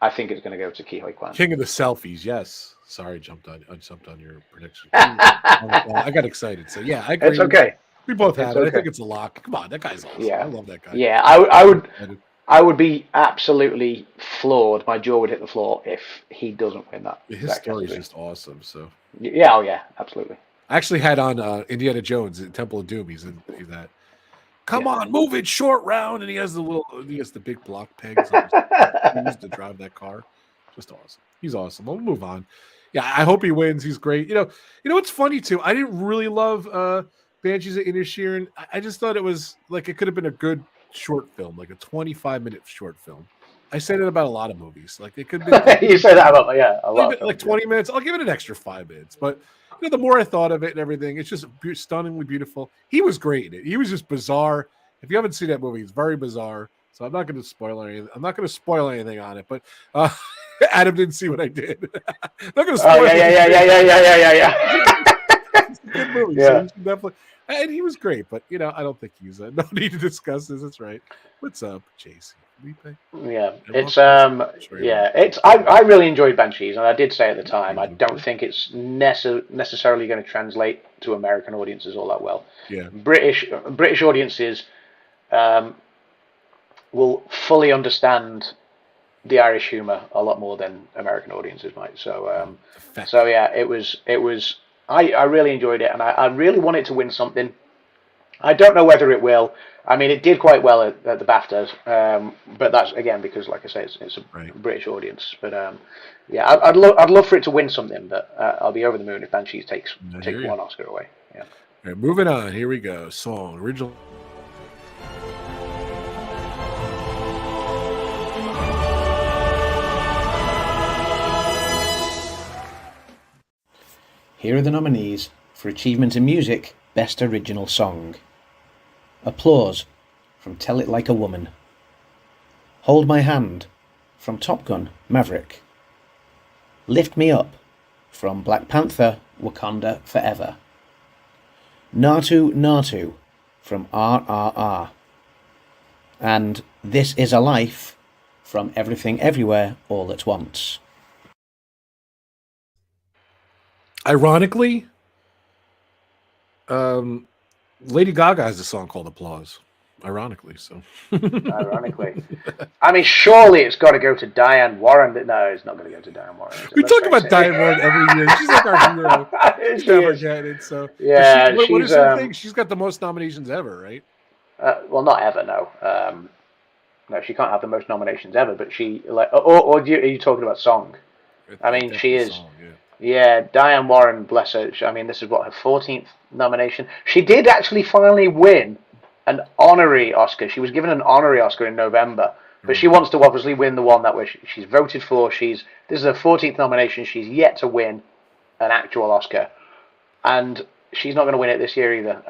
S2: I think it's going to go to Ke Huy Quan.
S1: King of the selfies, yes. Sorry, I jumped on your prediction. I got excited. So yeah, I agree.
S2: It's okay.
S1: We both have it.
S2: Okay.
S1: I think it's a lock. Come on, that guy's awesome.
S2: Yeah.
S1: I love that guy.
S2: Yeah, I would be absolutely floored. My jaw would hit the floor if he doesn't win that.
S1: His story is just awesome. So
S2: yeah, oh yeah, absolutely.
S1: I actually had on Indiana Jones in Temple of Doom. He's in that. Come on, move it, short round, and he has the big block pegs to drive that car. Just awesome. He's awesome. We'll move on. Yeah, I hope he wins. He's great. You know what's funny too? I didn't really love Banshees of Inisherin. I just thought it was like it could have been a good short film, like a 25-minute short film. I say that about a lot of movies. Like it could be.
S2: You say that about a lot.
S1: Like 20 minutes. I'll give it an extra 5 minutes. But the more I thought of it and everything, it's just stunningly beautiful. He was great in it. He was just bizarre. If you haven't seen that movie, it's very bizarre. So I'm not going to spoil anything. I'm not going to spoil anything on it. But Adam didn't see what I did. I'm not going to spoil.
S2: Yeah.
S1: It's a good movie.
S2: Yeah.
S1: So you should definitely. And he was great, but I don't think he's no need to discuss this. That's right. What's up, Jason?
S2: Yeah, it's I really enjoyed Banshees, and I did say at the time I don't think it's necessarily going to translate to American audiences all that well.
S1: Yeah,
S2: British audiences will fully understand the Irish humor a lot more than American audiences might. So yeah, it was. I really enjoyed it, and I really wanted to win something. I don't know whether it will. I mean, it did quite well at the BAFTAs, but that's again because, like I say, it's a British audience. But yeah, I'd love for it to win something. But I'll be over the moon if Banshees takes one Oscar away. Yeah.
S1: All right, moving on. Here we go. Song original.
S5: Here are the nominees for Achievement in Music, Best Original Song. Applause from Tell It Like a Woman. Hold My Hand from Top Gun Maverick. Lift Me Up from Black Panther Wakanda Forever. Naatu Naatu from RRR. And This Is a Life from Everything Everywhere All at Once.
S1: Ironically, Lady Gaga has a song called Applause. Ironically, so.
S2: Ironically. I mean, surely it's got to go to Diane Warren. No, it's not going to go to Diane Warren.
S1: We talk about Diane Warren every year. She's like our hero. She's never getting it. So
S2: yeah,
S1: what is her thing? She's got the most nominations ever, right?
S2: Well, not ever. No, no, she can't have the most nominations ever. But she or are you talking about song? I mean, she is. Song, yeah, Diane Warren, bless her. I mean, this is what her 14th nomination. She did actually finally win an honorary Oscar. She was given an honorary Oscar in November, but she wants to obviously win the one that she's voted for. This is her 14th nomination. She's yet to win an actual Oscar, and she's not going to win it this year either,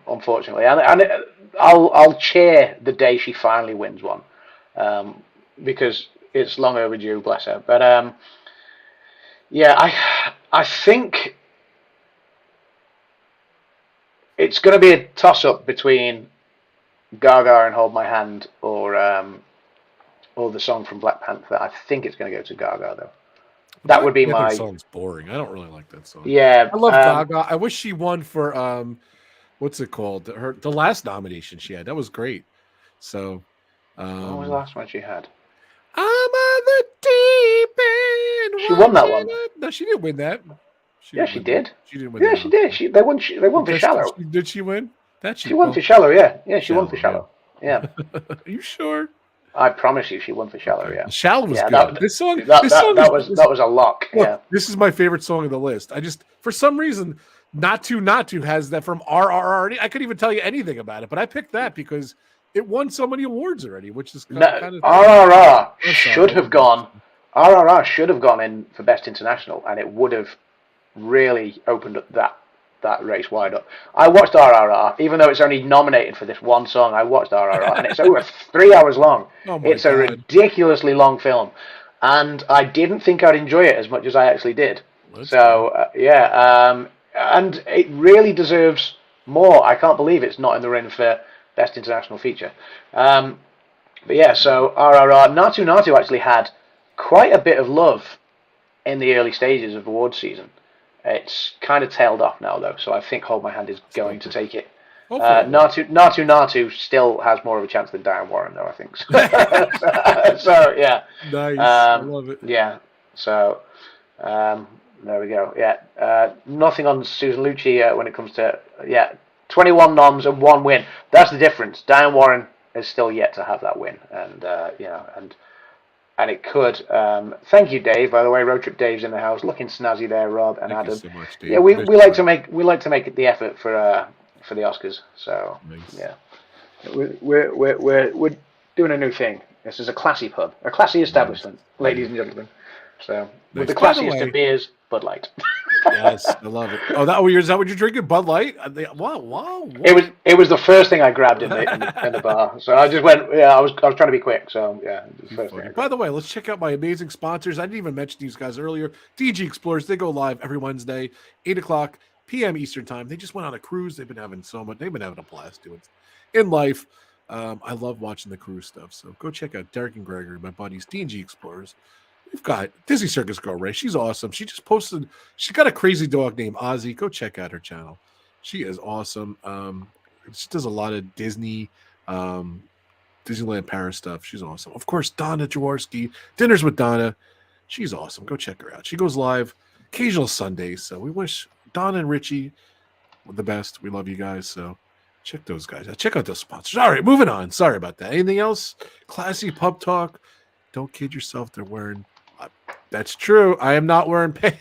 S2: unfortunately. And I'll cheer the day she finally wins one, because it's long overdue. Bless her, but. Yeah, I think it's going to be a toss-up between Gaga and Hold My Hand or the song from Black Panther. I think it's going to go to Gaga, though. That would be my...
S1: That song's boring. I don't really like that song.
S2: Yeah.
S1: I love Gaga. I wish she won for, what's it called? The last nomination she had. That was great. So... what
S2: was the last one she had?
S1: I'm on the deep end.
S2: She won that one.
S1: No, she didn't win that.
S2: She did.
S1: She didn't win.
S2: Yeah, she did. They won for Shallow.
S1: Did she win?
S2: She won for Shallow. Yeah, she won for Shallow. Yeah.
S1: Are you sure?
S2: I promise you, she won for Shallow. Yeah.
S1: Shallow was good. This song.
S2: That was a lock.
S1: Look,
S2: yeah.
S1: This is my favorite song of the list. I just, for some reason, Not To has that from RRR. I couldn't even tell you anything about it, but I picked that because it won so many awards already, which is kind of
S2: RRR should have gone RRR should have gone in for Best International, and it would have really opened up that race wide up. I watched RRR, even though it's only nominated for this one song. I watched RRR, and it's over 3 hours long.
S1: Oh my
S2: It's a
S1: God.
S2: ridiculously long film, and I didn't think I'd enjoy it as much as I actually did.
S1: That's
S2: And it really deserves more. I can't believe it's not in the running for Best International Feature. But yeah, so RRR, Natu Natu actually had quite a bit of love in the early stages of awards season. It's kind of tailed off now, though, so I think Hold My Hand is going to take it. Natu Natu still has more of a chance than Diane Warren, though, I think. So yeah.
S1: Nice. I love it.
S2: Yeah, so there we go. Yeah, nothing on Susan Lucci when it comes to 21 noms and 1 win. That's the difference. Diane Warren is still yet to have that win, and and it could. Thank you, Dave. By the way, Road Trip Dave's in the house, looking snazzy there, Rob and
S1: Thank
S2: Adam.
S1: you so much, Dave.
S2: Yeah, we like to make the effort for the Oscars. So
S1: Nice.
S2: yeah, we're doing a new thing. This is a classy pub, a classy establishment, ladies and gentlemen. So with the
S1: By the
S2: classiest
S1: way-
S2: of beers, Bud Light.
S1: Yes, I love it. Oh, is that what you're drinking? Bud Light? Wow.
S2: It was the first thing I grabbed in the bar. So I just went. Yeah, I was trying to be quick. So yeah, it was the first thing I
S1: By
S2: grabbed.
S1: the way, let's check out my amazing sponsors. I didn't even mention these guys earlier. DG Explorers, they go live every Wednesday, 8 o'clock p.m. Eastern time. They just went on a cruise. They've been having a blast doing it in life. I love watching the cruise stuff. So go check out Derek and Gregory, my buddies, DG Explorers. We've got Disney Circus Girl Ray. She's awesome. She just posted. She's got a crazy dog named Ozzy. Go check out her channel. She is awesome. She does a lot of Disney, Disneyland Paris stuff. She's awesome. Of course, Donna Jaworski, Dinners with Donna. She's awesome. Go check her out. She goes live occasional Sundays. So we wish Donna and Richie the best. We love you guys. So check those guys out. Check out those sponsors. All right, moving on. Sorry about that. Anything else? Classy pub talk. Don't kid yourself. They're wearing. That's true. I am not wearing pants.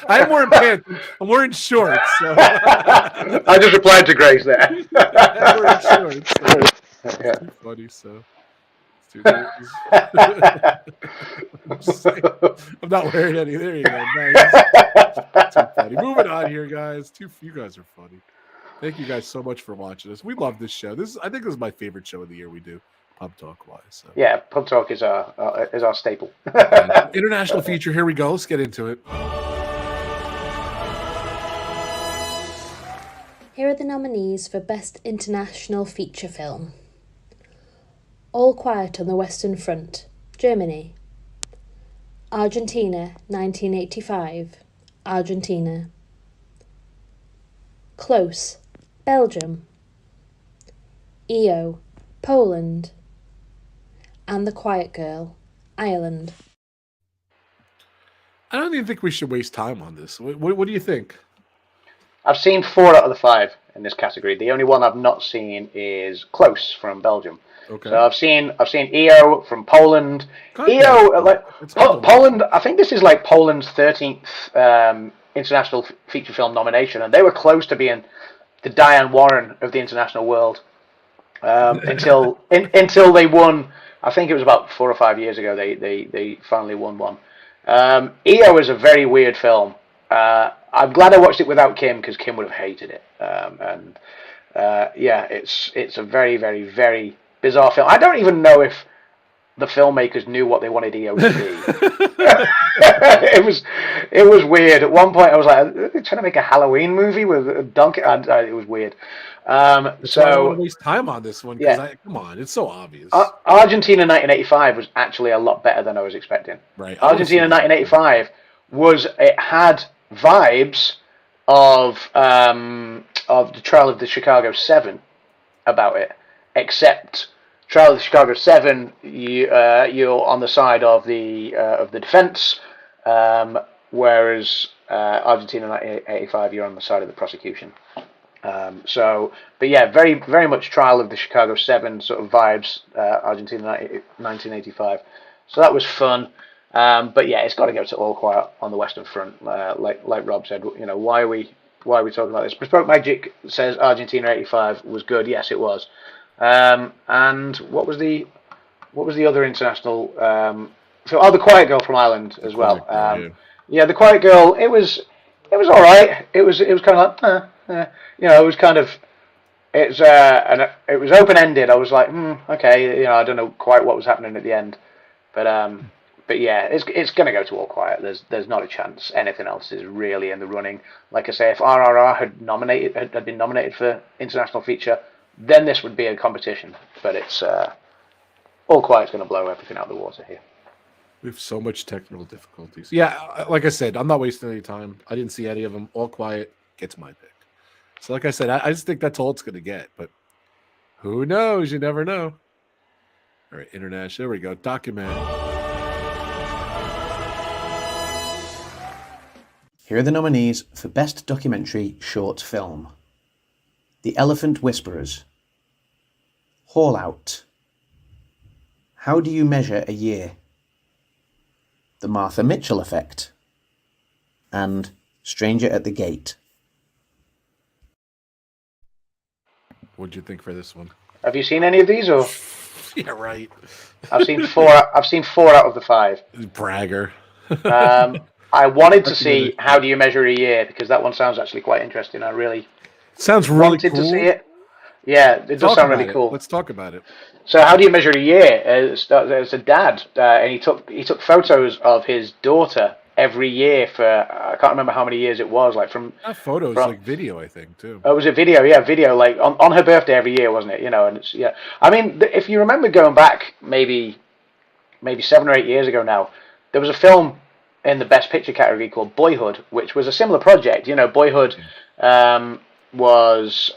S1: I am wearing pants. I'm wearing shorts. So.
S2: I just replied to Grace there.
S1: I'm wearing shorts. So. It's too funny. So. I'm not wearing any. There you go. Nice. Too funny. Moving on here, guys. You guys are funny. Thank you guys so much for watching us. We love this show. I think this is my favorite show of the year we do. Pub talk wise. So.
S2: Yeah, pub talk is our staple.
S1: International feature. Here we go. Let's get into it.
S6: Here are the nominees for Best International Feature Film. All Quiet on the Western Front, Germany. Argentina, 1985, Argentina. Close, Belgium. EO, Poland. And The Quiet Girl, Ireland.
S1: I don't even think we should waste time on this. What do you think?
S2: I've seen 4 out of the 5 in this category. The only one I've not seen is Close from Belgium.
S1: Okay.
S2: So I've seen EO from Poland.
S1: God,
S2: EO
S1: it's
S2: Poland. I think this is like Poland's 13th international feature film nomination, and they were close to being the Diane Warren of the international world until they won. I think it was about 4 or 5 years ago. They finally won one. EO is a very weird film. I'm glad I watched it without Kim because Kim would have hated it. It's a very, very, very bizarre film. I don't even know if the filmmakers knew what they wanted EO to be. It was weird. At one point, I was like, "Are they trying to make a Halloween movie with a donkey?" It was weird.
S1: So I don't
S2: So
S1: want to waste time on this one because
S2: Yeah.
S1: come on, it's so obvious.
S2: Argentina 1985 was actually a lot better than I was expecting.
S1: Right.
S2: Argentina 1985 had vibes of the Trial of the Chicago 7 about it, except Trial of the Chicago 7 you're on the side of the defense, whereas Argentina 1985 you're on the side of the prosecution. But yeah, very, very much Trial of the Chicago 7 sort of vibes, Argentina 1985. So that was fun. But yeah, it's got to go to All Quiet on the Western Front. Like Rob said, why are we talking about this? Bespoke Magic says Argentina 85 was good. Yes, it was. And what was the other international So, The Quiet Girl from Ireland as well.
S1: Yeah.
S2: Yeah, The Quiet Girl. It was all right. It was kind of like, it was kind of. It was open ended. I was like, okay, I don't know quite what was happening at the end, but yeah, it's going to go to All Quiet. There's not a chance anything else is really in the running. Like I say, if RRR had been nominated for international feature, then this would be a competition. But it's All Quiet's going to blow everything out of the water here.
S1: We have so much technical difficulties. Yeah, like I said, I'm not wasting any time. I didn't see any of them. All Quiet gets my pick. So like I said, I just think that's all it's going to get. But who knows? You never know. All right, international. There we go. Document.
S5: Here are the nominees for Best Documentary Short Film. The Elephant Whisperers, Haul Out, How Do You Measure a Year, The Martha Mitchell Effect, and Stranger at the Gate.
S1: What'd you think for this one?
S2: Have you seen any of these? Or
S1: Yeah, right.
S2: I've seen 4. I've seen 4 out of the 5.
S1: Bragger.
S2: I wanted to see How Do You Measure a Year, because that one sounds actually quite interesting. I really
S1: Sounds really
S2: wanted
S1: cool.
S2: to see it. Yeah, it does sound really cool.
S1: Let's talk about it.
S2: So, How Do You Measure a Year? It's a dad, and he took photos of his daughter every year for I can't remember how many years it was. Like
S1: Not photos, like video, I think too.
S2: Oh, it was a video? Yeah, video. Like on her birthday every year, wasn't it? And it's I mean, if you remember going back maybe 7 or 8 years ago now, there was a film in the Best Picture category called Boyhood, which was a similar project. Boyhood was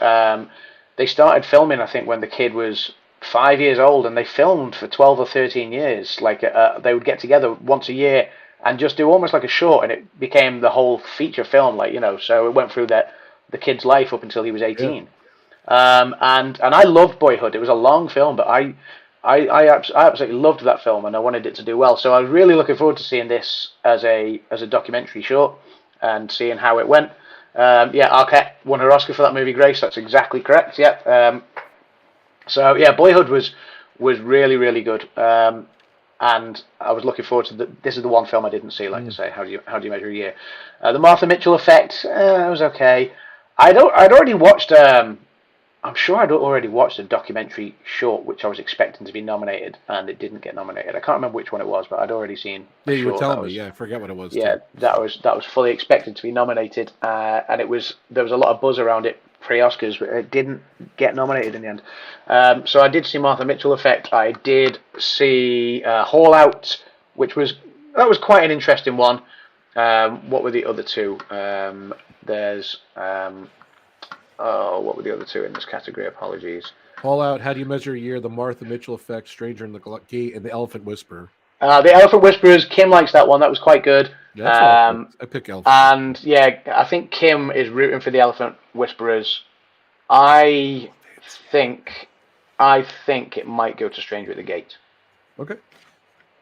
S2: they started filming, I think, when the kid was 5 years old, and they filmed for 12 or 13 years. Like they would get together once a year and just do almost like a short, and it became the whole feature film. So it went through the kid's life up until he was 18. Yeah. And I loved Boyhood. It was a long film, but I absolutely loved that film, and I wanted it to do well. So I was really looking forward to seeing this as a documentary short and seeing how it went. Arquette won her Oscar for that movie, Grace. That's exactly correct. Yeah. Boyhood was really, really good. And I was looking forward to this is the one film I didn't see. Like I say, How do you measure a year? The Martha Mitchell Effect. It was okay. I'd already watched. I'm sure I'd already watched a documentary short which I was expecting to be nominated, and it didn't get nominated. I can't remember which one it was, but I'd already seen.
S1: Yeah, you were telling me. Yeah, I forget what it was.
S2: Yeah, that was fully expected to be nominated, and there was a lot of buzz around it pre-Oscars, but it didn't get nominated in the end. So I did see Martha Mitchell Effect. I did see Haul Out, which was quite an interesting one. What were the other two? What were the other two in this category? Apologies.
S1: Haul Out, How Do You Measure a Year, The Martha Mitchell Effect, Stranger in the Gate, and The Elephant Whisperer.
S2: The Elephant Whisperers, Kim likes that one. That was quite good.
S1: Yeah, I pick Elephant.
S2: And yeah, I think Kim is rooting for The Elephant Whisperers. I think it might go to Stranger at the Gate.
S1: Okay.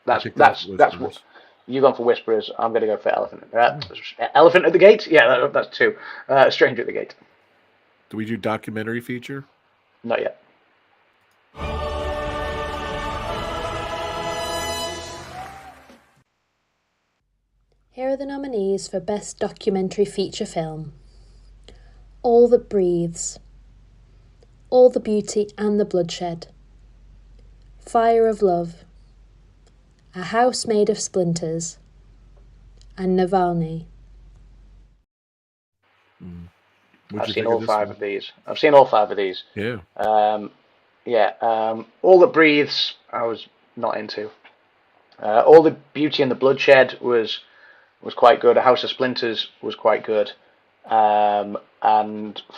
S2: That's what you've gone for Whisperers. I'm going to go for Elephant. Elephant at the Gate. Yeah, that's 2. Stranger at the Gate.
S1: Do we do documentary feature?
S2: Not yet.
S6: Here are the nominees for Best Documentary Feature Film. All That Breathes, All the Beauty and the Bloodshed, Fire of Love, A House Made of Splinters, and Navalny.
S2: I've seen all 5 of these. I've seen all 5 of these.
S1: Yeah.
S2: All That Breathes, I was not into. All the Beauty and the Bloodshed was quite good. A House of Splinters was quite good. And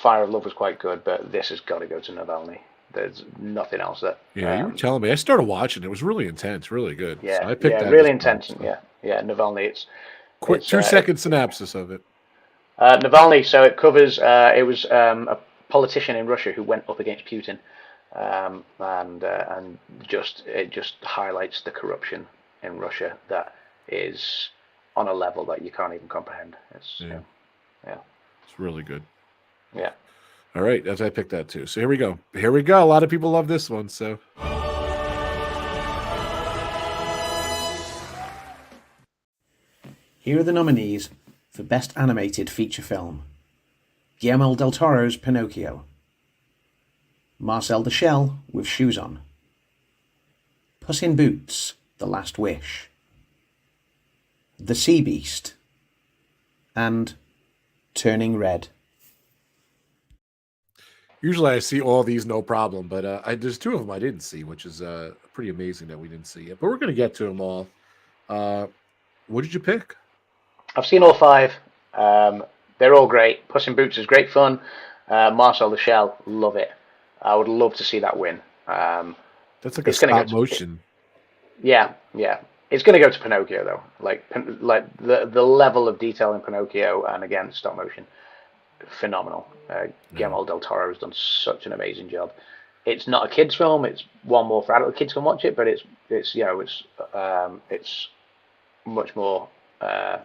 S2: Fire of Love was quite good, but this has got to go to Navalny. There's nothing else that.
S1: Yeah, you were telling me. I started watching. It was really intense, really good.
S2: Yeah,
S1: so I picked that
S2: really intense. So. Yeah, Navalny. It's
S1: quick 2-second synopsis of it.
S2: Navalny. So it covers. It was a politician in Russia who went up against Putin, and it just highlights the corruption in Russia that is on a level that you can't even comprehend. It's
S1: It's really good.
S2: Yeah.
S1: All right, as I picked that too. So here we go. A lot of people love this one. So
S5: Here are the nominees for Best Animated Feature Film. Guillermo del Toro's Pinocchio. Marcel the Shell with Shoes On. Puss in Boots, The Last Wish. The Sea Beast. And Turning Red.
S1: Usually I see all these no problem, but there's two of them I didn't see, which is pretty amazing that we didn't see it. But we're going to get to them all. What did you pick?
S2: I've seen all 5. They're all great. Puss in Boots is great fun. Marcel the Shell, love it. I would love to see that win.
S1: That's like a stop motion.
S2: Yeah. It's going to go to Pinocchio though. Like the level of detail in Pinocchio, and again stop motion, phenomenal. Guillermo del Toro has done such an amazing job. It's not a kids' film. It's one more for adult. Kids can watch it, but it's much more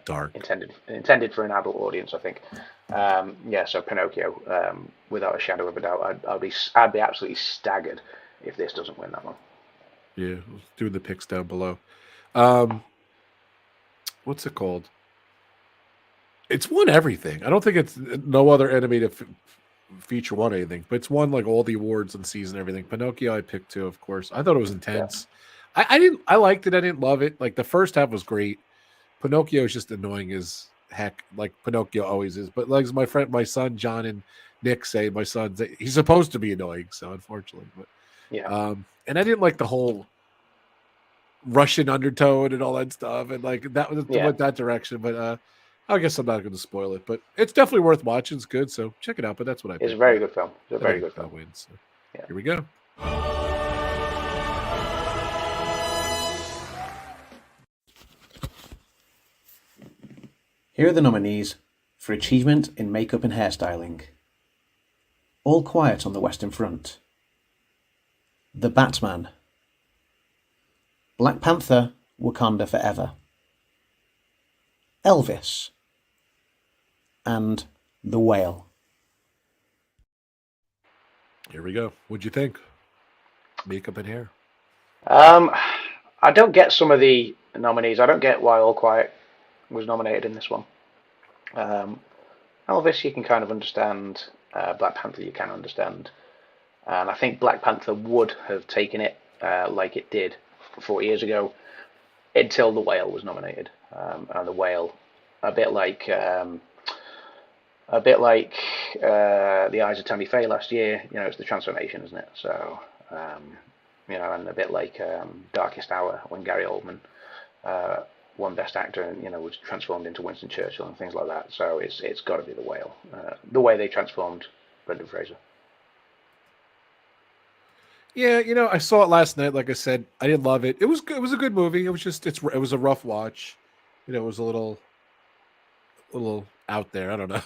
S1: dark,
S2: intended for an adult audience, I think. So Pinocchio, without a shadow of a doubt, I'd be absolutely staggered if this doesn't win that one.
S1: Yeah, doing the picks down below. What's it called? It's won everything. I don't think it's no other animated feature won anything, but it's won like all the awards in season and everything. Pinocchio I picked too, of course. I thought it was intense. Yeah. I liked it. I didn't love it. Like the first half was great. Pinocchio is just annoying as heck, like Pinocchio always is. But like my son John and Nick say, he's supposed to be annoying, so unfortunately. But
S2: yeah.
S1: And I didn't like the whole Russian undertone and all that stuff, and like that went that direction. But I guess I'm not going to spoil it. But it's definitely worth watching. It's good, so check it out. But that's what I picked.
S2: It's a very good film. It's a very good film.
S1: Wins. So here we go.
S5: Here are the nominees for Achievement in Makeup and Hairstyling. All Quiet on the Western Front. The Batman. Black Panther, Wakanda Forever. Elvis. And The Whale.
S1: Here we go. What'd you think? Makeup and hair.
S2: I don't get some of the nominees. I don't get why All Quiet was nominated in this one. Elvis, you can kind of understand. Black Panther, you can understand. And I think Black Panther would have taken it like it did 4 years ago until The Whale was nominated. And The Whale, a bit like The Eyes of Tammy Faye last year. It's the transformation, isn't it? So, and a bit like Darkest Hour when Gary Oldman won Best Actor and was transformed into Winston Churchill and things like that. So it's got to be The Whale. The way they transformed Brendan Fraser.
S1: Yeah, I saw it last night. Like I said, I didn't love it. It was good. It was a good movie. It was just it was a rough watch. It was a little out there. I don't know.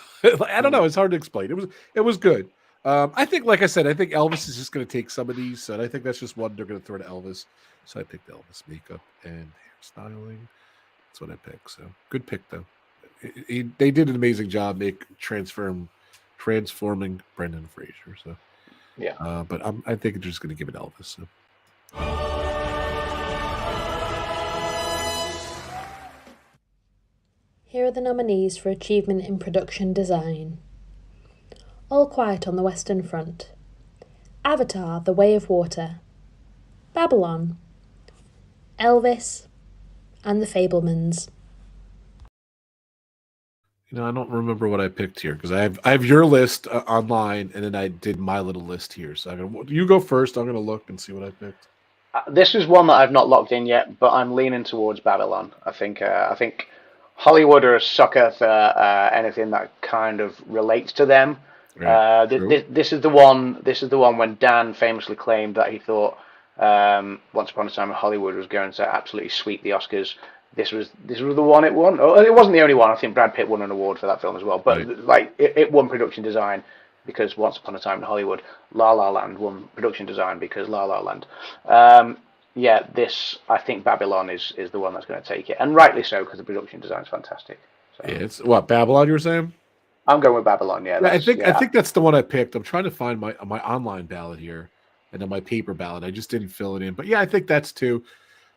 S1: I don't know. It's hard to explain. It was good. I think, like I said, I think Elvis is just going to take some of these, and I think that's just one they're going to throw to Elvis. So I picked Elvis makeup and hairstyling. That's what I picked. So good pick though. They did an amazing job transforming Brendan Fraser. So
S2: yeah.
S1: But I think they're just going to give it Elvis. So.
S6: Here are the nominees for Achievement in Production Design. All Quiet on the Western Front. Avatar: The Way of Water. Babylon. Elvis. And The Fabelmans.
S1: I don't remember what I picked here because I have your list online, and then I did my little list here. So you go first. I'm going to look and see what I picked.
S2: This is one that I've not locked in yet, but I'm leaning towards Babylon. I think Hollywood are a sucker for anything that kind of relates to them.
S1: Right.
S2: This is the one. This is the one when Dan famously claimed that he thought Once Upon a Time in Hollywood was going to absolutely sweep the Oscars. This was the one it won. Oh, it wasn't the only one. I think Brad Pitt won an award for that film as well. But
S1: right.
S2: It won production design because Once Upon a Time in Hollywood. La La Land won production design because La La Land. This, I think Babylon is the one that's going to take it, and rightly so because the production design is fantastic. So.
S1: Yeah, it's what Babylon you were saying.
S2: I'm going with Babylon. Yeah,
S1: I think that's the one I picked. I'm trying to find my online ballot here, and then my paper ballot. I just didn't fill it in, but yeah, I think that's two.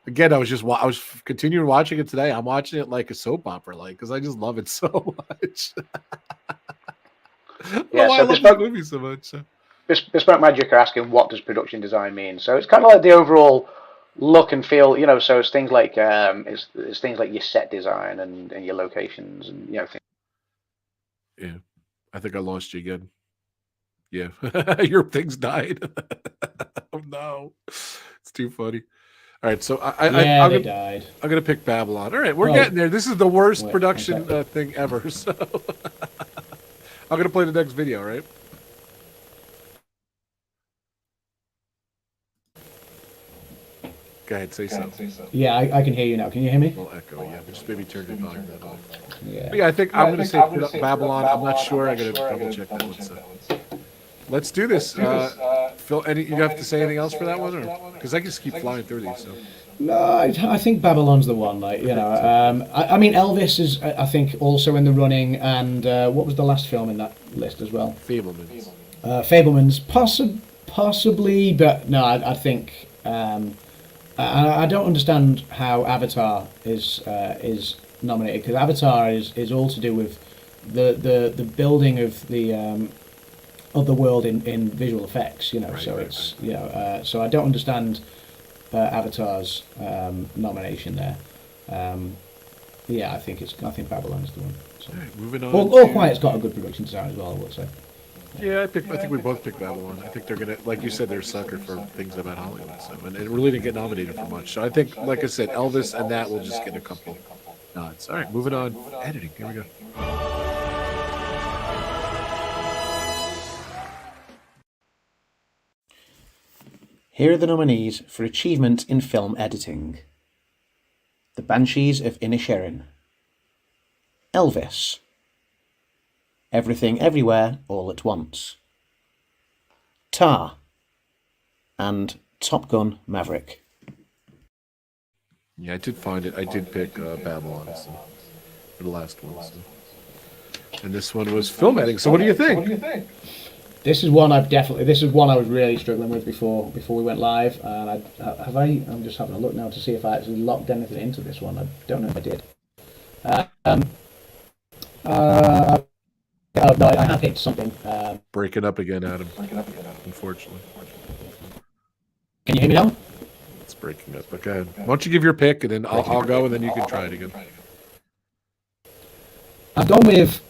S1: Again, I was continuing watching it today. I'm watching it like a soap opera, like because I just love it so much. I don't know why I love this movie so much.
S2: Bespoke Magic are asking, what does production design mean? So it's kind of like the overall look and feel, so it's things like it's things like your set design and your locations and things.
S1: Yeah, I think I lost you again. Yeah, your things died. Oh no, it's too funny. All right, so
S5: they died.
S1: I'm gonna pick Babylon. All right, we're getting there. This is the worst production thing ever. So I'm gonna play the next video, right? Go ahead, say something.
S5: Yeah, I can hear you now. Can you hear me?
S1: Well, echo. Yeah, just maybe turn your volume down.
S5: Yeah.
S1: But yeah, I think I'm gonna say Babylon. I'm not sure. I gotta double check that one. So let's do this. Phil, you have to say anything else for that one, or because I can just keep flying through these. So.
S5: No, I think Babylon's the one. Like I mean, Elvis is I think also in the running, and what was the last film in that list as well?
S1: Fabelmans.
S5: Fabelmans, possibly, but no, I think. I don't understand how Avatar is nominated, because Avatar is all to do with the building of the world in visual effects, so I don't understand Avatar's nomination there. I think Babylon's the one. So.
S1: All right, moving on.
S5: All Quiet's got a good production design as well, I would say.
S1: Yeah, I think we both picked Babylon. I think they're gonna, like you said, they're a sucker for things about Hollywood. So, and it really didn't get nominated for much. So I think, like I said, Elvis and that will just get a couple nods. All right, moving on. Editing. Here we go.
S5: Here are the nominees for achievement in film editing: The Banshees of Inisherin, Elvis, Everything Everywhere All at Once, Tar, and Top Gun Maverick.
S1: Yeah, I did find it. I did pick Babylon for the last one. So. And this one was film editing. So what do you think?
S5: This is one I was really struggling with before we went live. And I'm just having a look now to see if I actually locked anything into this one. I don't know if I did. No, I have hit something.
S1: Breaking up again, Adam. Unfortunately.
S5: Can you hear me now?
S1: It's breaking up. Okay. Why don't you give your pick, and then I'll go, and then you can try it again.
S5: I've gone with.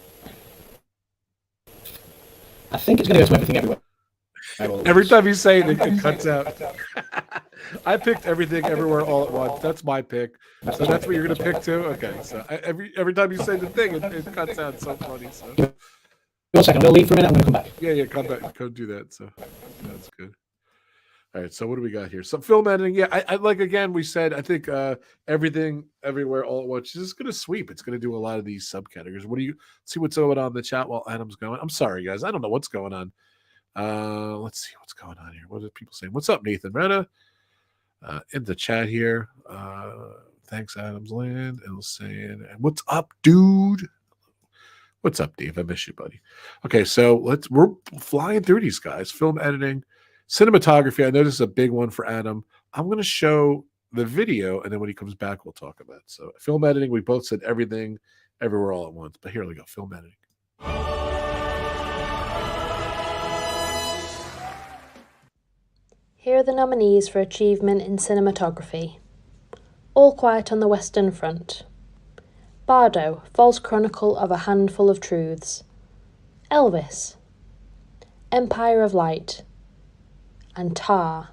S5: I think it's going to go to Everything Everywhere.
S1: Every time you say it, it cuts out. I picked Everything Everywhere All at Once. That's my pick. So that's what you're going to pick too? Okay. So every time you say the thing, it cuts out. So funny. So.
S5: Give me a second. I'm going to leave for a minute. I'm going to come back.
S1: Yeah, come back. Go do that. So that's good. All right. So what do we got here? So film editing. Yeah, I like, again, we said, I think Everything Everywhere All at Once is going to sweep. It's going to do a lot of these subcategories. See what's going on in the chat while Adam's going? I'm sorry, guys. I don't know what's going on. Let's see what's going on here. What are people saying? What's up, Nathan Rena? In the chat here. Thanks, Adams Land. And saying, and what's up, dude? What's up, Dave? I miss you, buddy. Okay, so we're flying through these guys. Film editing, cinematography. I know this is a big one for Adam. I'm going to show the video, and then when he comes back, we'll talk about it. So film editing, we both said Everything Everywhere All at Once. But here we go. Film editing.
S6: Here are the nominees for achievement in cinematography: All Quiet on the Western Front, Bardo, False Chronicle of a Handful of Truths, Elvis, Empire of Light, and Tar.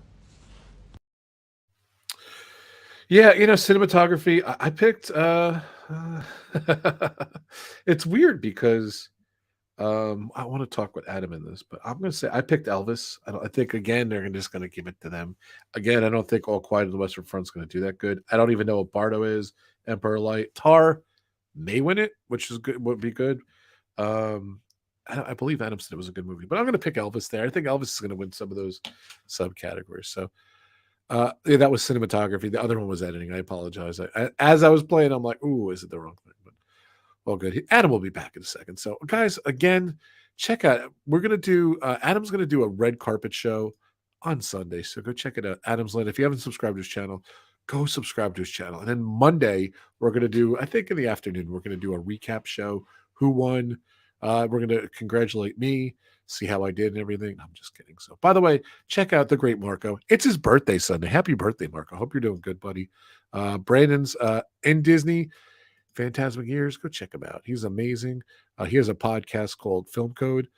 S1: Yeah, cinematography. I picked. It's weird because I want to talk with Adam in this, but I'm going to say I picked Elvis. I think, again, they're just going to give it to them. Again, I don't think All Quiet on the Western Front's going to do that good. I don't even know what Bardo is. Empire of Light. Tar may win it, which is good. Would be good. I believe Adam said it was a good movie, but I'm going to pick Elvis there. I think Elvis is going to win some of those subcategories. So yeah, that was cinematography. The other one was editing. I apologize. As I was playing, I'm like, ooh, is it the wrong thing? But well, good. Adam will be back in a second. So, guys, again, check out. We're going to do, Adam's going to do a red carpet show on Sunday. So go check it out. Adam's Land. If you haven't subscribed to his channel, go subscribe to his channel. And then Monday, we're going to do, I think in the afternoon, we're going to do a recap show. Who won? We're going to congratulate me, see how I did and everything. I'm just kidding. So, by the way, check out the great Marco. It's his birthday Sunday. Happy birthday, Marco. Hope you're doing good, buddy. Brandon's in Disney. Fantastic Years. Go check him out. He's amazing. He has a podcast called Film Code.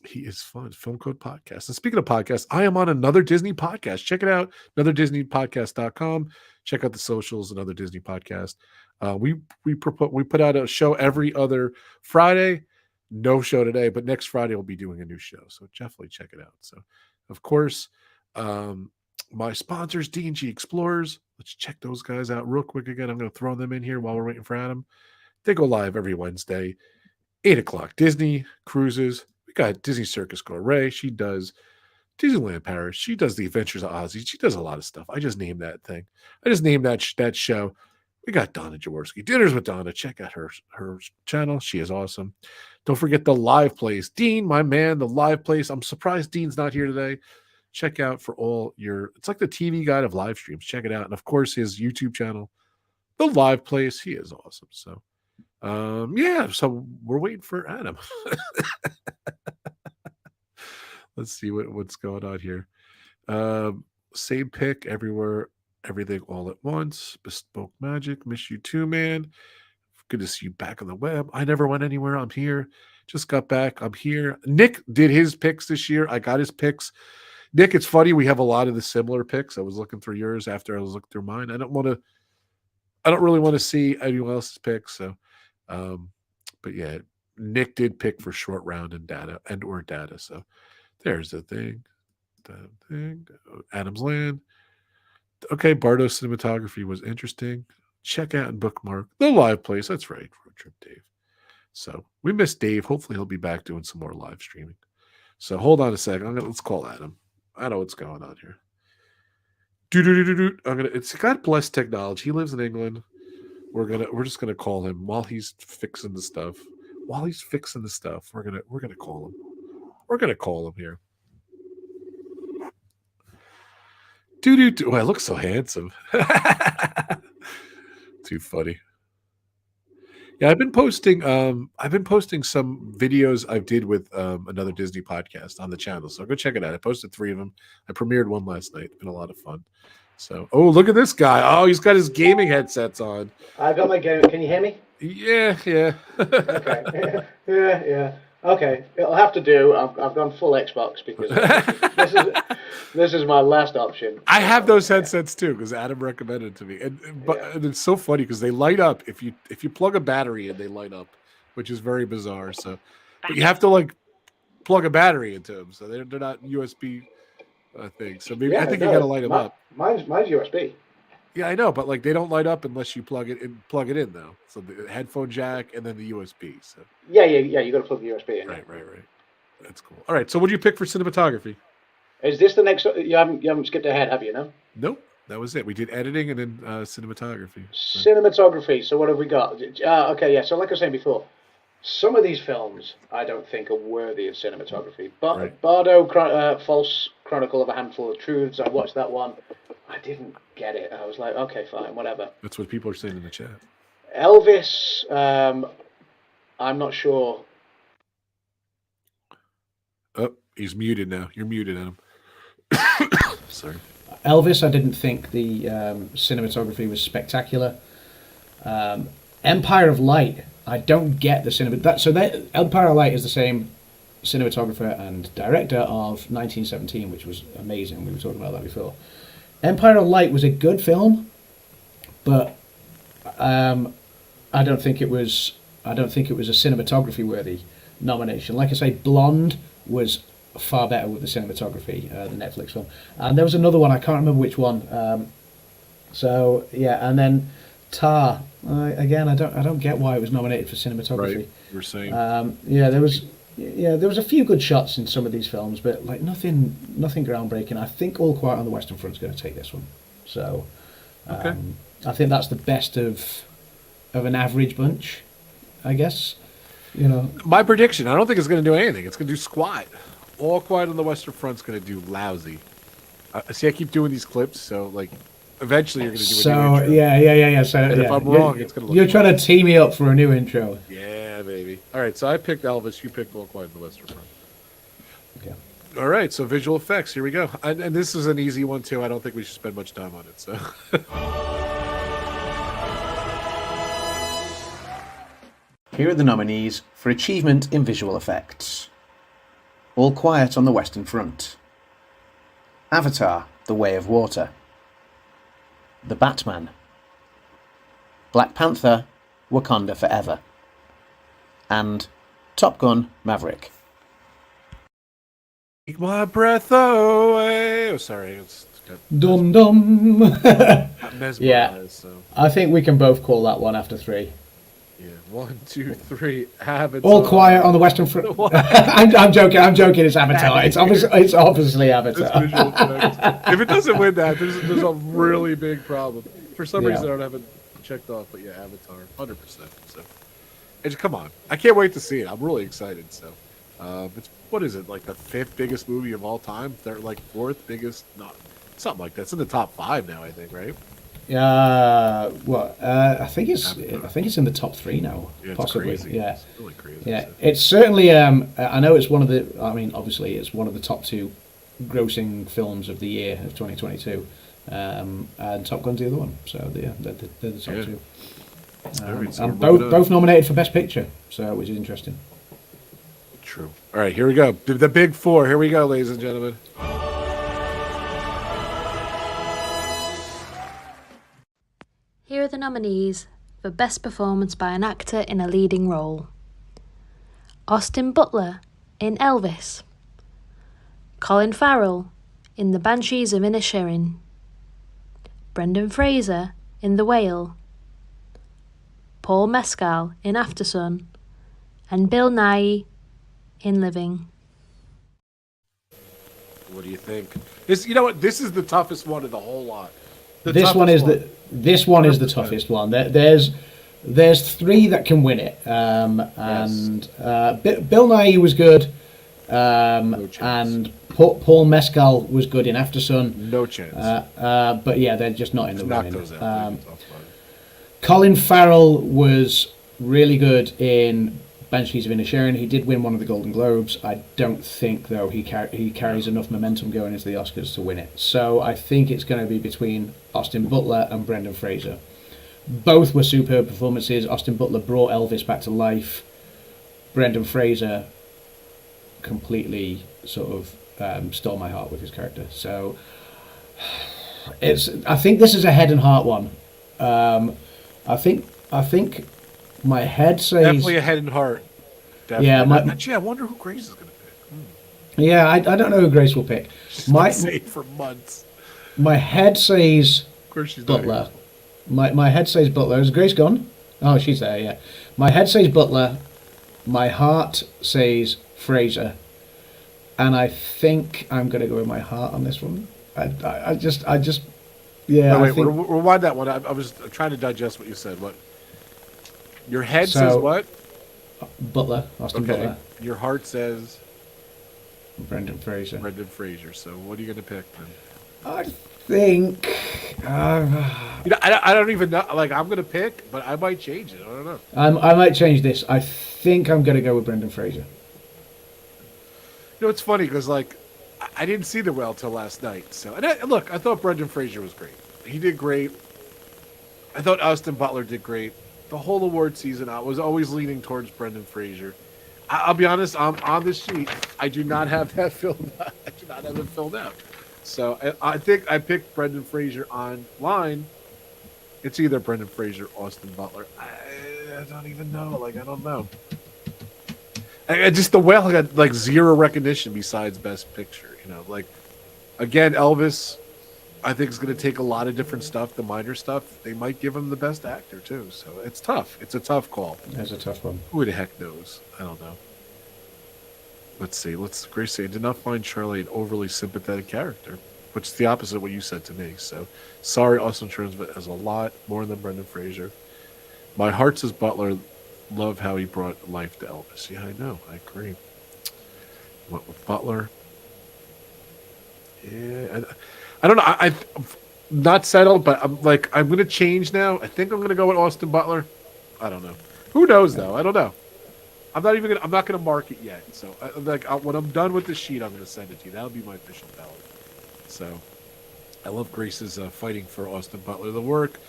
S1: He is fun. Film Code Podcast. And speaking of podcasts, I am on another Disney podcast. Check it out. AnotherDisneyPodcast.com. Check out the socials, Another Disney Podcast. We put out a show every other Friday. No show today, but next Friday we'll be doing a new show. So definitely check it out. So, of course, my sponsors, D&G Explorers. Let's check those guys out real quick again. I'm going to throw them in here while we're waiting for Adam. They go live every Wednesday, 8 o'clock. Disney Cruises. We got Disney Circus Girl Ray. She does Disneyland Paris. She does the Adventures of Ozzy. She does a lot of stuff. I just named that thing. I just named that show. We got Donna Jaworski. Dinners with Donna. Check out her channel. She is awesome. Don't forget the live plays. Dean, my man, the live plays. I'm surprised Dean's not here today. Check out for all your, it's like the TV guide of live streams. Check it out. And of course, his YouTube channel, the live plays. He is awesome. So, yeah, so we're waiting for Adam. Let's see what's going on here. Same pick everywhere, everything all at once. Bespoke Magic, miss you too, man. Good to see you back on the web. I never went anywhere. I'm here. Just got back. I'm here. Nick did his picks this year. I got his picks. Nick, it's funny. We have a lot of the similar picks. I was looking through yours after I was looking through mine. I don't really want to see anyone else's picks. So, but yeah, Nick did pick for short round and data or data. So there's the thing. Adam's Land. Okay, Bardo cinematography was interesting. Check out and bookmark the live place. That's right, Road Trip Dave. So we missed Dave. Hopefully he'll be back doing some more live streaming. So hold on a second. Let's call Adam. I know what's going on here. It's God bless technology. He lives in England. We're just gonna call him while he's fixing the stuff. While he's fixing the stuff, we're gonna call him. We're gonna call him here. Oh, I look so handsome. Too funny. Yeah, I've been posting some videos I did with another Disney podcast on the channel. So go check it out. I posted 3 of them. I premiered one last night. It's been a lot of fun. So, oh, look at this guy. Oh, he's got his gaming headsets on.
S2: I got my game. Can you hear me?
S1: Yeah.
S2: Okay. Yeah. Okay, it'll have to do. I've gone full Xbox because this is my last option.
S1: I have those headsets too because Adam recommended it to me, and it's so funny because they light up if you plug a battery in, they light up, which is very bizarre. So, but you have to plug a battery into them, so they're not USB things. So maybe I think you got to light them up.
S2: Mine's USB.
S1: Yeah, I know, but they don't light up unless you plug it in though. So the headphone jack and then the USB. So
S2: yeah. You got to plug the USB in.
S1: Right. That's cool. All right. So what do you pick for cinematography?
S2: Is this the next? You haven't skipped ahead, have you? No.
S1: Nope. That was it. We did editing and then cinematography.
S2: So. Cinematography. So what have we got? Okay. Yeah. So like I was saying before, some of these films I don't think are worthy of cinematography. But right. Bardo, False Chronicle of a Handful of Truths. I watched that one. I didn't get it. I was like, okay, fine, whatever.
S1: That's what people are saying in the chat.
S2: Elvis, I'm not sure.
S1: Oh, he's muted now. You're muted, Adam. Sorry.
S5: Elvis, I didn't think the cinematography was spectacular. Empire of Light, I don't get the cinematography. Empire of Light is the same cinematographer and director of 1917, which was amazing. We were talking about that before. Empire of Light was a good film, but I don't think it was a cinematography worthy nomination. Like I say, Blonde was far better with the cinematography, the Netflix film. And there was another one, I can't remember which one. So yeah, and then Tar. Again, I don't get why it was nominated for cinematography.
S1: Right, you're saying.
S5: There was a few good shots in some of these films, but nothing groundbreaking. I think All Quiet on the Western Front is going to take this one. So,
S1: okay.
S5: I think that's the best of an average bunch, I guess.
S1: My prediction: I don't think it's going to do anything. It's going to do squat. All Quiet on the Western Front's going to do lousy. See, I keep doing these clips, so Eventually, you're going to do a new
S5: So
S1: intro.
S5: yeah. So
S1: And if
S5: yeah,
S1: I'm wrong, it's going to look.
S5: You're trying to tee me up for a new intro.
S1: Yeah, baby. All right, so I picked Elvis. You picked All Quiet on the Western Front.
S5: Okay.
S1: All right, so visual effects. Here we go. And this is an easy one too. I don't think we should spend much time on it. So.
S5: Here are the nominees for achievement in visual effects. All Quiet on the Western Front, Avatar: The Way of Water, The Batman, Black Panther: Wakanda Forever, and Top Gun: Maverick.
S1: Take my breath away. Oh, sorry. It's got
S5: Dum dum.
S1: mesmerized.
S5: Yeah.
S1: So
S5: I think we can both call that one after 3.
S1: yeah, 1, 2, 3. Avatar.
S5: All Quiet on the Western Front. I'm joking. It's Avatar. It's obviously
S1: It's
S5: Avatar.
S1: visual effects. If it doesn't win that, there's a really big problem. For some
S5: Yeah.
S1: reason, I don't have it checked off, but yeah, Avatar, 100%. So, and come on, I can't wait to see it. I'm really excited. So, it's what is it, like the 5th biggest movie of all time? They're like 4th biggest, not something like that. It's in the top 5 now, I think, right?
S5: I think it's in the top 3 now,
S1: Yeah, it's
S5: possibly.
S1: crazy.
S5: Yeah,
S1: It's really crazy.
S5: yeah.
S1: So.
S5: It's certainly. I know it's one of the. I mean, obviously, it's one of the top 2 grossing films of the year of 2022, and Top Gun's the other one. So yeah, they're the top
S1: Yeah.
S5: 2.
S1: All right, so
S5: And
S1: we're moving on.
S5: both nominated for Best Picture, so which is interesting.
S1: True. All right, here we go. The big 4. Here we go, ladies and gentlemen.
S6: Here are the nominees for Best Performance by an Actor in a Leading Role. Austin Butler in Elvis. Colin Farrell in The Banshees of Inisherin. Brendan Fraser in The Whale. Paul Mescal in Aftersun. And Bill Nighy in Living.
S1: What do you think? This, you know what? This is the toughest one of the whole lot.
S5: This one is the toughest one. There's 3 that can win it, and Bill Nighy was good, and Paul Mescal was good in Aftersun.
S1: No chance.
S5: But yeah, they're just not in the
S1: Knock
S5: running.
S1: those out.
S5: Colin Farrell was really good in Banshees of Inisherin. He did win one of the Golden Globes. I don't think, though, he carries enough momentum going into the Oscars to win it. So I think it's going to be between Austin Butler and Brendan Fraser. Both were superb performances. Austin Butler brought Elvis back to life. Brendan Fraser completely sort of stole my heart with his character. So I think this is a head and heart one. I think my head says
S1: Definitely a head and heart. Definitely.
S5: Yeah,
S1: Actually, I wonder who Grace is going to pick.
S5: Yeah, I don't know who Grace will pick.
S1: She's been saying for months.
S5: My head says
S1: Of course, she's not
S5: Butler. My head says Butler. Is Grace gone? Oh, she's there. Yeah. My head says Butler. My heart says Fraser. And I think I'm going to go with my heart on this one. I just. Yeah.
S1: No, wait,
S5: I think,
S1: rewind that one. I was trying to digest what you said. What? Your head
S5: So-
S1: says what?
S5: Butler. Austin
S1: Okay.
S5: Butler.
S1: Your heart says
S5: Brendan Fraser.
S1: Brendan Fraser. So what are you going to pick then?
S5: I think.
S1: You know, I don't even know. Like, I'm going to pick, but I might change it. I don't know.
S5: I might change this. I think I'm going to go with Brendan Fraser.
S1: You know, it's funny because, like, I didn't see The Whale till last night. So, look, I thought Brendan Fraser was great. He did great. I thought Austin Butler did great. The whole award season, I was always leaning towards Brendan Fraser. I'll be honest, on this sheet, I do not have that filled out. I do not have it filled out. So I think I picked Brendan Fraser online. It's either Brendan Fraser or Austin Butler. I don't even know. Like, I don't know. Just The Whale got like zero recognition besides Best Picture. You know, like, again, Elvis, I think is going to take a lot of different stuff, the minor stuff. They might give him the Best Actor too. So it's tough. It's a tough call.
S5: That's a tough one.
S1: Who the heck knows? I don't know. Let's see. Grace say, I did not find Charlie an overly sympathetic character, which is the opposite of what you said to me. So, sorry, Austin Trinsmith has a lot more than Brendan Fraser. My heart says Butler. Love how he brought life to Elvis. Yeah, I know. I agree. Went with Butler. Yeah, I don't know. Not settled, but I'm going to change now. I think I'm going to go with Austin Butler. I don't know. Who knows though? I don't know. I'm not gonna mark it yet. So when I'm done with the sheet, I'm gonna send it to you. That'll be my official ballot. So I love Grace's fighting for Austin Butler. The work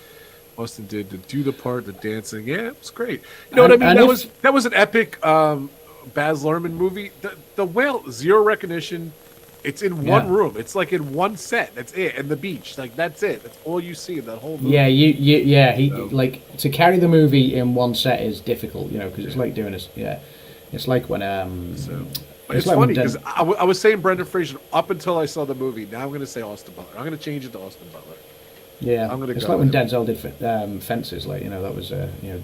S1: Austin did to do the part, the dancing. Yeah, it was great. You know what I mean? That was an epic Baz Luhrmann movie. The whale, zero recognition. It's in one room. It's like in one set. That's it. And the beach. Like that's it. That's all you see in that whole movie.
S5: Yeah, like to carry the movie in one set is difficult, you know, because it's like doing this. Yeah, it's like when
S1: It's like funny because I was saying Brendan Fraser up until I saw the movie. Now I'm going to say Austin Butler. I'm going to change it to Austin Butler.
S5: Yeah, it's like when Denzel did Fences. Like, you know, that was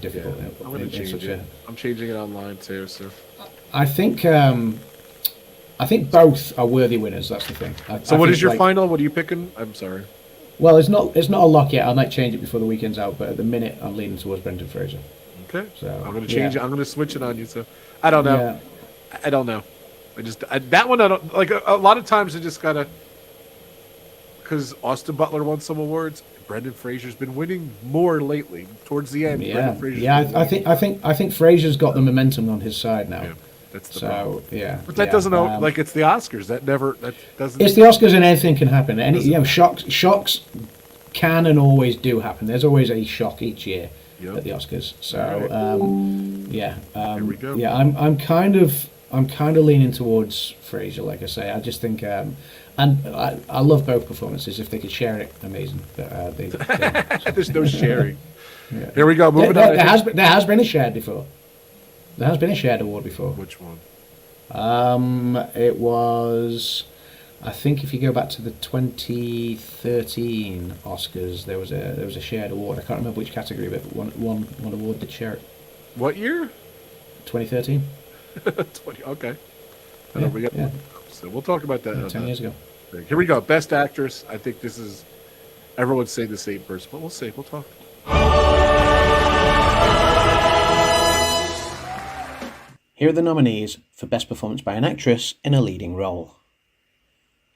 S5: difficult.
S1: Yeah, I'm going to change it. I'm changing it online too. So
S5: I think both are worthy winners. That's the thing.
S1: So what is your final? What are you picking? I'm sorry.
S5: Well, it's not a lock yet. I might change it before the weekend's out, but at the minute I'm leaning towards Brendan Fraser.
S1: Okay. So I'm going to change it. I'm going to switch it on you. So I don't know. Yeah. I don't know. That one I don't like. A lot of times I just gotta, because Austin Butler won some awards. Brendan Fraser's been winning more lately. Towards the end,
S5: I think Fraser's got the momentum on his side now. Yeah,
S1: that's the problem.
S5: But
S1: that doesn't like it's the Oscars. That doesn't.
S5: It's the Oscars and anything can happen. Shocks can and always do happen. There's always a shock each year at the Oscars. So
S1: here we go.
S5: Yeah, I'm kind of leaning towards Fraser, like I say. I just think, and I love both performances. If they could share it, amazing. But
S1: there's no sharing. Yeah. Here we go. Moving on.
S5: There has been a shared before. There has been a shared award before.
S1: Which one?
S5: It was, I think, if you go back to the 2013 Oscars, there was a shared award. I can't remember which category, but one award did share it.
S1: What year?
S5: 2013.
S1: 20. Okay. So we'll talk about that.
S5: 10 years ago.
S1: Here we go. Best actress. I think this is everyone's saying the same person, but we'll see. We'll talk.
S8: Here are the nominees for Best Performance by an Actress in a Leading Role.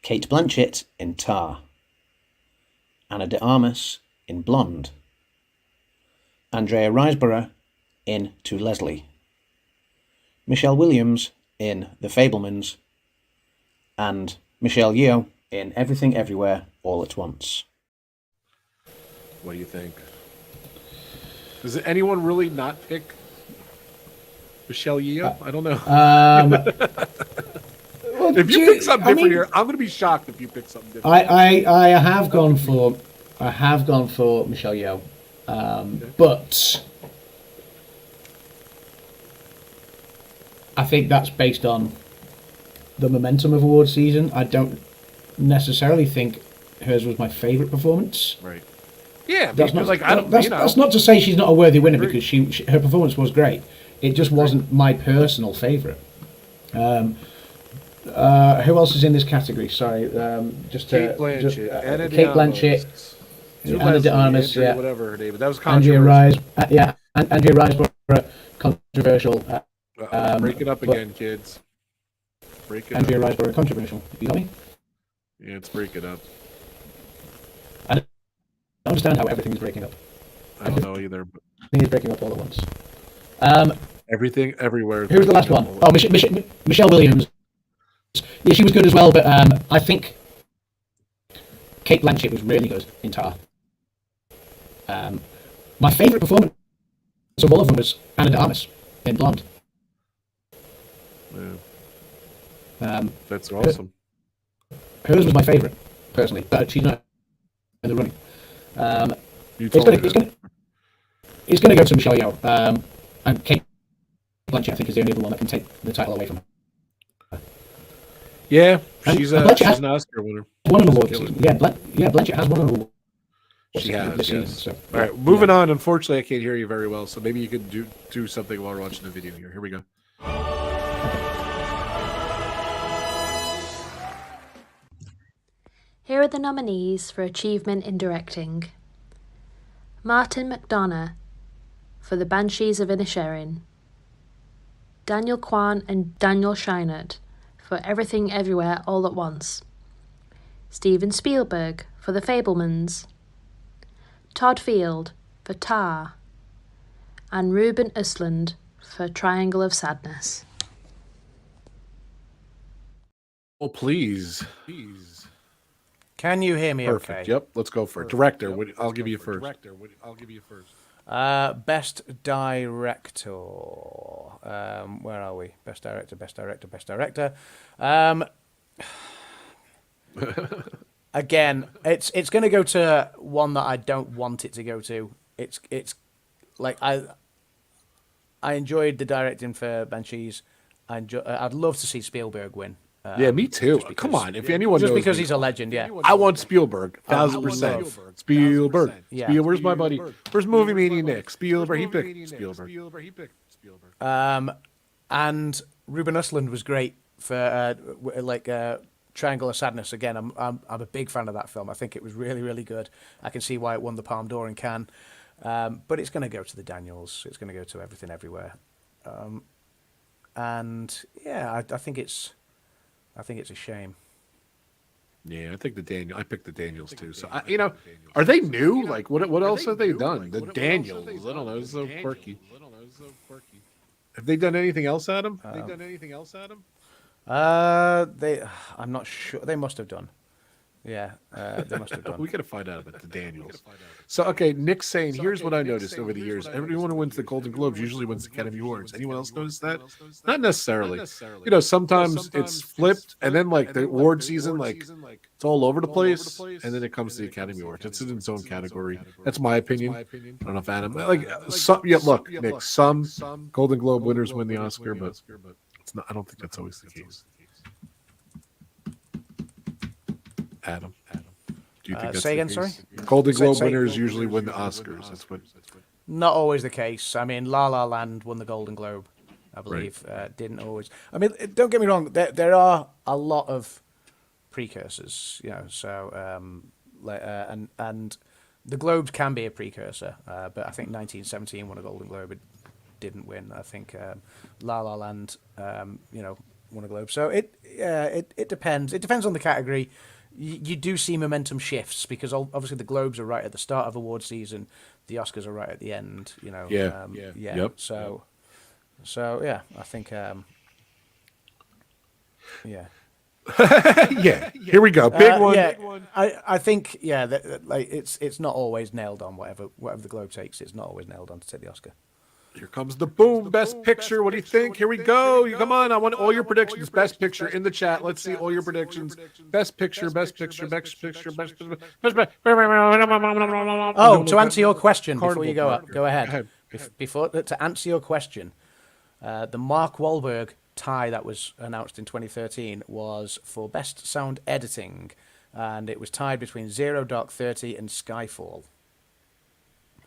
S8: Cate Blanchett in Tar. Ana de Armas in Blonde. Andrea Riseborough in To Leslie. Michelle Williams in The Fabelmans. And Michelle Yeoh in Everything Everywhere All at Once.
S1: What do you think? Does anyone really not pick Michelle Yeoh? I don't know. If you pick something different here, I'm going to be shocked if you pick something different.
S5: I have gone for Michelle Yeoh, but I think that's based on the momentum of award season. I don't necessarily think hers was my favourite performance.
S1: Right. Yeah,
S5: that's not that's not to say she's not a worthy winner, because her performance was great. It just wasn't my personal favourite. Who else is in this category? Sorry,
S1: Kate Blanchett,
S5: Cate Blanchett, Ana de Armas,
S1: whatever her name. That was
S5: Andrea
S1: controversial.
S5: Andrea Riseborough, controversial.
S1: Break it up again, kids. Break it up.
S5: Andrea Riseborough, controversial. You got me?
S1: Yeah, let's break it up.
S5: I don't understand how everything is breaking up.
S1: I don't know either. But
S5: everything is breaking up all at once.
S1: Everything, everywhere.
S5: Who's the last one? Oh, Michelle Williams. Yeah, she was good as well, but I think Cate Blanchett was really good in Tar. My favourite performance of all of them was Ana de Armas in Blonde.
S1: Yeah. That's awesome.
S5: Hers was my favourite, personally, but she's not in the running. It's going to go to Michelle Yeoh. And Cate Blanchett, I think, is the only other one that can take the title away from her.
S1: Yeah, she's an Oscar winner.
S5: Won an award. Blanchett has won an award.
S1: She has.
S5: Yes.
S1: Season, so, all right, moving on. Unfortunately, I can't hear you very well, so maybe you could do something while we're watching the video here. Here we go.
S6: Here are the nominees for Achievement in Directing. Martin McDonagh for The Banshees of Inisherin. Daniel Kwan and Daniel Scheinert for Everything Everywhere All at Once. Steven Spielberg for The Fabelmans, Todd Field for Tar, and Ruben Östlund for Triangle of Sadness.
S1: Oh, please.
S4: Can you hear me
S1: Perfect.
S4: okay?
S1: Yep. Let's go for it. Director. I'll give you first.
S4: Best director. Where are we? Best director. Again, it's going to go to one that I don't want it to go to. It's like I enjoyed the directing for Banshees. I'd love to see Spielberg win.
S1: Yeah, me too. Come on, if anyone
S4: just
S1: knows
S4: because
S1: me,
S4: he's a legend, yeah.
S1: I want Spielberg, 1,000%. Spielberg.
S4: Yeah.
S1: Where's my buddy? Where's Movie Media Nick? Spielberg. He picked Spielberg.
S4: And Ruben Östlund was great for Triangle of Sadness. Again, I'm a big fan of that film. I think it was really, really good. I can see why it won the Palme d'Or in Cannes. But it's going to go to the Daniels. It's going to go to Everything Everywhere. And yeah, I think it's a shame.
S1: Yeah, I picked the Daniels too. So are they new? Like, what else have they done? The Daniels. I don't know. It's so quirky. Have they done anything else, Adam?
S4: I'm not sure. They must have done. Yeah, they must have done.
S1: We got to find out about the Daniels. So, okay, Nick's saying, here's what I noticed over the years. Everyone who wins the Golden Globes usually wins the Academy Awards. Anyone else notice that? Not necessarily. Sometimes it's flipped, and then, like, the award season, like, it's all over the place, and then it comes to the Academy Awards. It's in its own category. That's my opinion. I don't know if Adam... Like, look, Nick, some Golden Globe winners win the Oscar, but it's not. I don't think that's always the case. Adam, do you think that's
S4: say
S1: the
S4: again?
S1: case?
S4: Sorry.
S1: Golden Globe winners usually win the Oscars. That's what.
S4: Not always the case. I mean, La La Land won the Golden Globe, I believe.
S1: Right.
S4: Didn't always. I mean, don't get me wrong. There are a lot of precursors, So, and the Globes can be a precursor, but I think 1917 won a Golden Globe. It didn't win. I think La La Land, won a Globe. So it depends. It depends on the category. You do see momentum shifts because obviously the Globes are right at the start of award season, the Oscars are right at the end.
S1: Yeah. Yep.
S4: So yeah, I think yeah.
S1: Yeah. Here we go. Big one.
S4: Yeah, I think like it's not always nailed on. Whatever the Globe takes, it's not always nailed on to take the Oscar.
S1: Here comes the boom. Best picture. What do you think? Here we go. You come on. I want all your predictions. Best picture in the chat. Let's see all your predictions. Best picture. Oh,
S4: to answer your question before you go up, go ahead. To answer your question, the Mark Wahlberg tie that was announced in 2013 was for best sound editing, and it was tied between Zero Dark 30 and Skyfall.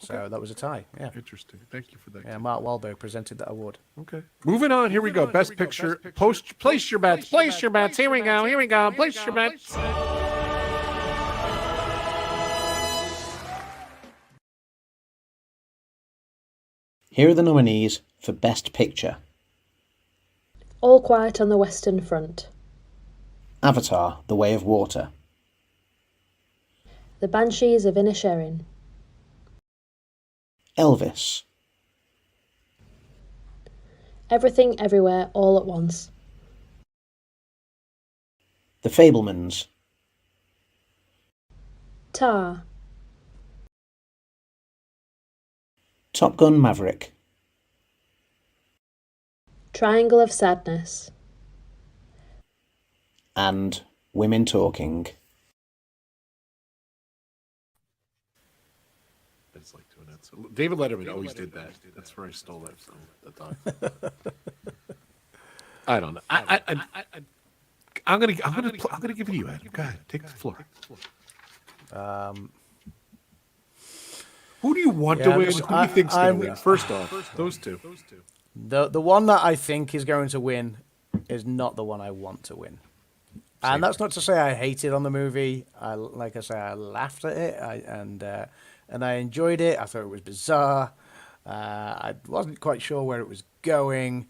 S4: So that was a tie. Yeah.
S1: Interesting. Thank you for that.
S4: Yeah, Mark Wahlberg presented that award.
S1: Okay. Moving on. Here we go. Best picture. Place your bets. Place your bets. Here we go. Place your bets.
S8: Here are the nominees for Best Picture.
S6: All Quiet on the Western Front,
S8: Avatar: The Way of Water,
S6: The Banshees of Inisherin,
S8: Elvis,
S6: Everything Everywhere All at Once,
S8: The Fabelmans,
S6: Tar,
S8: Top Gun: Maverick,
S6: Triangle of Sadness,
S8: and Women Talking.
S1: It's like doing that. So David Letterman always did that. That's where I stole that from. I don't know. I'm gonna give it to you, Adam. Go ahead, take the floor. Who do you want to win? Who do you think's going to win? First off, those two.
S4: The one that I think is going to win is not the one I want to win. And that's not to say I hated on the movie. I laughed at it, and I enjoyed it. I thought it was bizarre. I wasn't quite sure where it was going.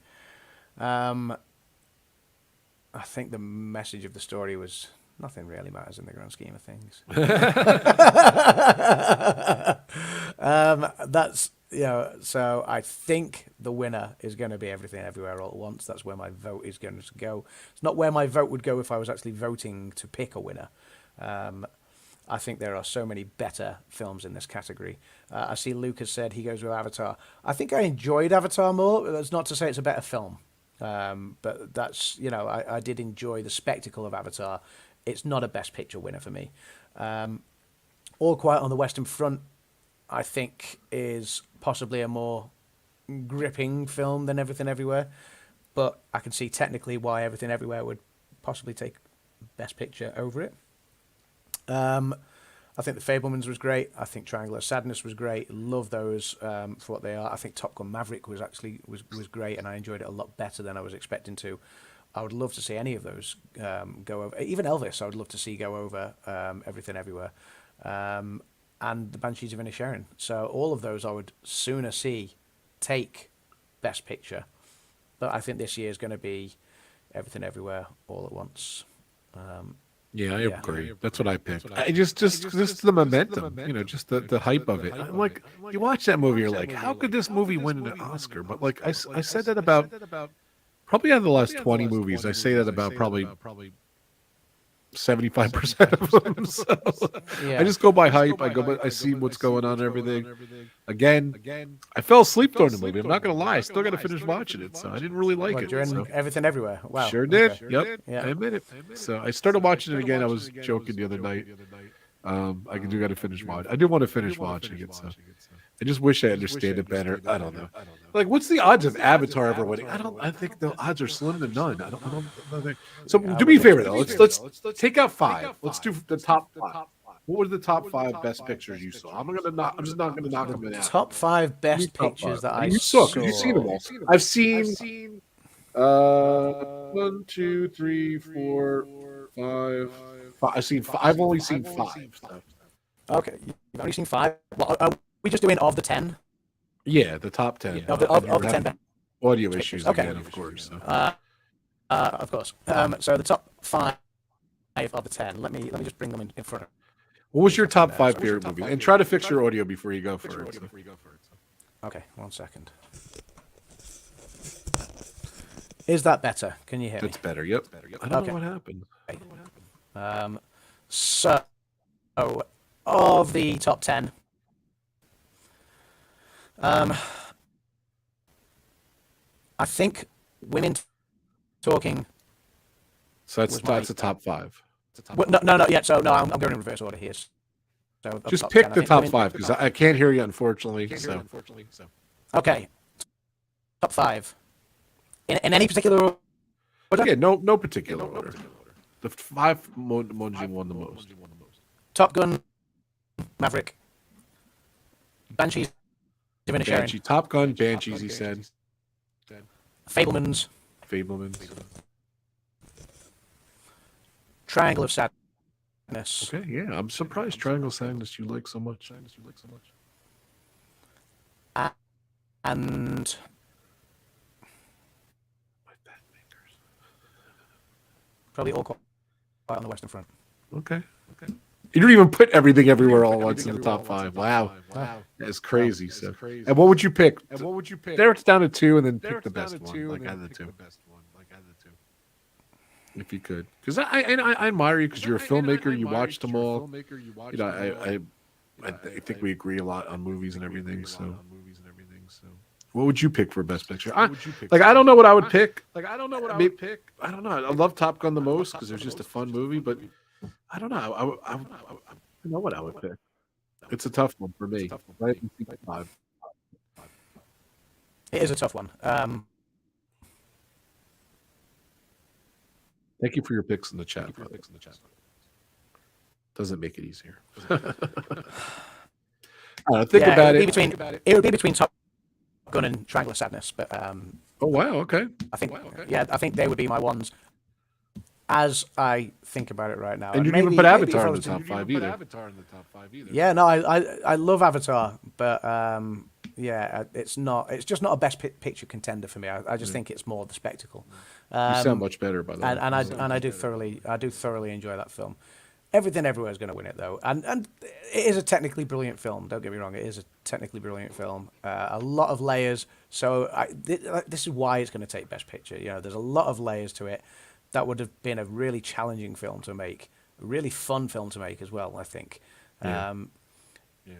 S4: I think the message of the story was nothing really matters in the grand scheme of things. That's, so I think the winner is going to be Everything Everywhere All at Once. That's where my vote is going to go. It's not where my vote would go if I was actually voting to pick a winner. I think there are so many better films in this category. I see Luke has said he goes with Avatar. I think I enjoyed Avatar more. That's not to say it's a better film. But that's, I did enjoy the spectacle of Avatar. It's not a Best Picture winner for me. All Quiet on the Western Front, I think, is possibly a more gripping film than Everything Everywhere. But I can see technically why Everything Everywhere would possibly take Best Picture over it. I think The Fabelmans was great. I think Triangle of Sadness was great. Love those for what they are. I think Top Gun Maverick was actually was great, and I enjoyed it a lot better than I was expecting to. I would love to see any of those go over. Even Elvis, I would love to see go over Everything Everywhere, and The Banshees of Inisherin. So all of those I would sooner see take Best Picture, but I think this year is going to be Everything Everywhere All at Once.
S1: Yeah, I agree. That's what I picked. I just the momentum, just the hype of it. I'm like, you watch that movie, you're like, how could this movie win an Oscar? But like, I said that about probably out of the last 20 movies, I say that about probably 75% of them. So I just go by hype. I see what's going on and everything. Again, I fell asleep during the movie. I'm not going to lie. I still got to finish watching it. So I didn't really like it.
S2: During Everything Everywhere. Wow.
S1: Sure did.
S2: Okay.
S1: Yep.
S2: Yeah.
S1: I admit it. So I started watching it again. I was joking the other night. I do got to finish watching. I do want to finish watching it. So I just wish I understand it better. I don't know. Like, what's the odds of Avatar ever winning? I think the odds are slim to none. I don't think. So do me a favor though. Let's take out 5. Let's do the top 5. What were the top 5 best pictures you saw? I'm just not gonna knock them out.
S2: Top 5 best pictures that I
S1: saw.
S2: saw.
S1: You've seen them all. I've seen 1, 2, 3, 4, 5. I've only seen 5. So.
S2: Okay, you've only seen 5. Well, are we just doing of the 10?
S1: Yeah, the top 10.
S2: Of the 10
S1: audio issues
S2: okay.
S1: again, of course. So.
S2: Of course. So the top 5 of the 10. Let me just bring them in front of.
S1: What was your top 5 favorite movie? And try to fix your audio before you go for it.
S2: Okay, 1 second. Is that better? Can you hear me?
S1: It's better. Yep. I don't know what happened.
S2: So, of the top 10, I think Women Talking.
S1: So that's the top 5.
S2: No. Yeah. So no, I'm going in reverse order here. So
S1: just pick the top 5 because I can't hear you, unfortunately.
S2: Okay. Top 5. In any particular order?
S1: Yeah, no particular order. The 5 Monjing won the most.
S2: Top Gun, Maverick, Banshees of Inisherin.
S1: Top Gun, Banshees, he said.
S2: Fabelmans. Triangle of Sadness.
S1: Okay, yeah, I'm surprised Triangle of Sadness you like so much.
S2: And probably All Quiet on the Western Front.
S1: Okay. You don't even put Everything Everywhere All at Once in the top 5. Wow. That's crazy. So, and what would you pick? There it's down to 2, and then pick the best one. Like out of the 2. If you could, because I admire you because you're a filmmaker. You watched them all. I think we agree a lot on movies and everything. So, what would you pick for best picture? I don't know what I would pick. I don't know. I love Top Gun the most because it was just a fun movie, but I don't know. I don't know what I would pick. It's a tough one for me. Right?
S2: It is a tough one.
S1: Thank you for your picks in the chat. Doesn't make it easier. Think about it.
S2: It would be between Top Gun and Triangle of Sadness, but
S1: oh wow, okay.
S2: I think I think they would be my ones.
S4: as I think about it right now,
S1: And you didn't even put Avatar in the top 5 either.
S4: Yeah, no, I love Avatar, but yeah, it's just not a best picture contender for me. I just think it's more the spectacle.
S1: You sound much better, by the way.
S4: And I do thoroughly enjoy that film. Everything Everywhere is going to win it though, and it is a technically brilliant film. Don't get me wrong, it is a technically brilliant film. A lot of layers. So this is why it's going to take Best Picture. You know, there's a lot of layers to it. That would have been a really challenging film to make, a really fun film to make as well. I think.
S1: Yeah.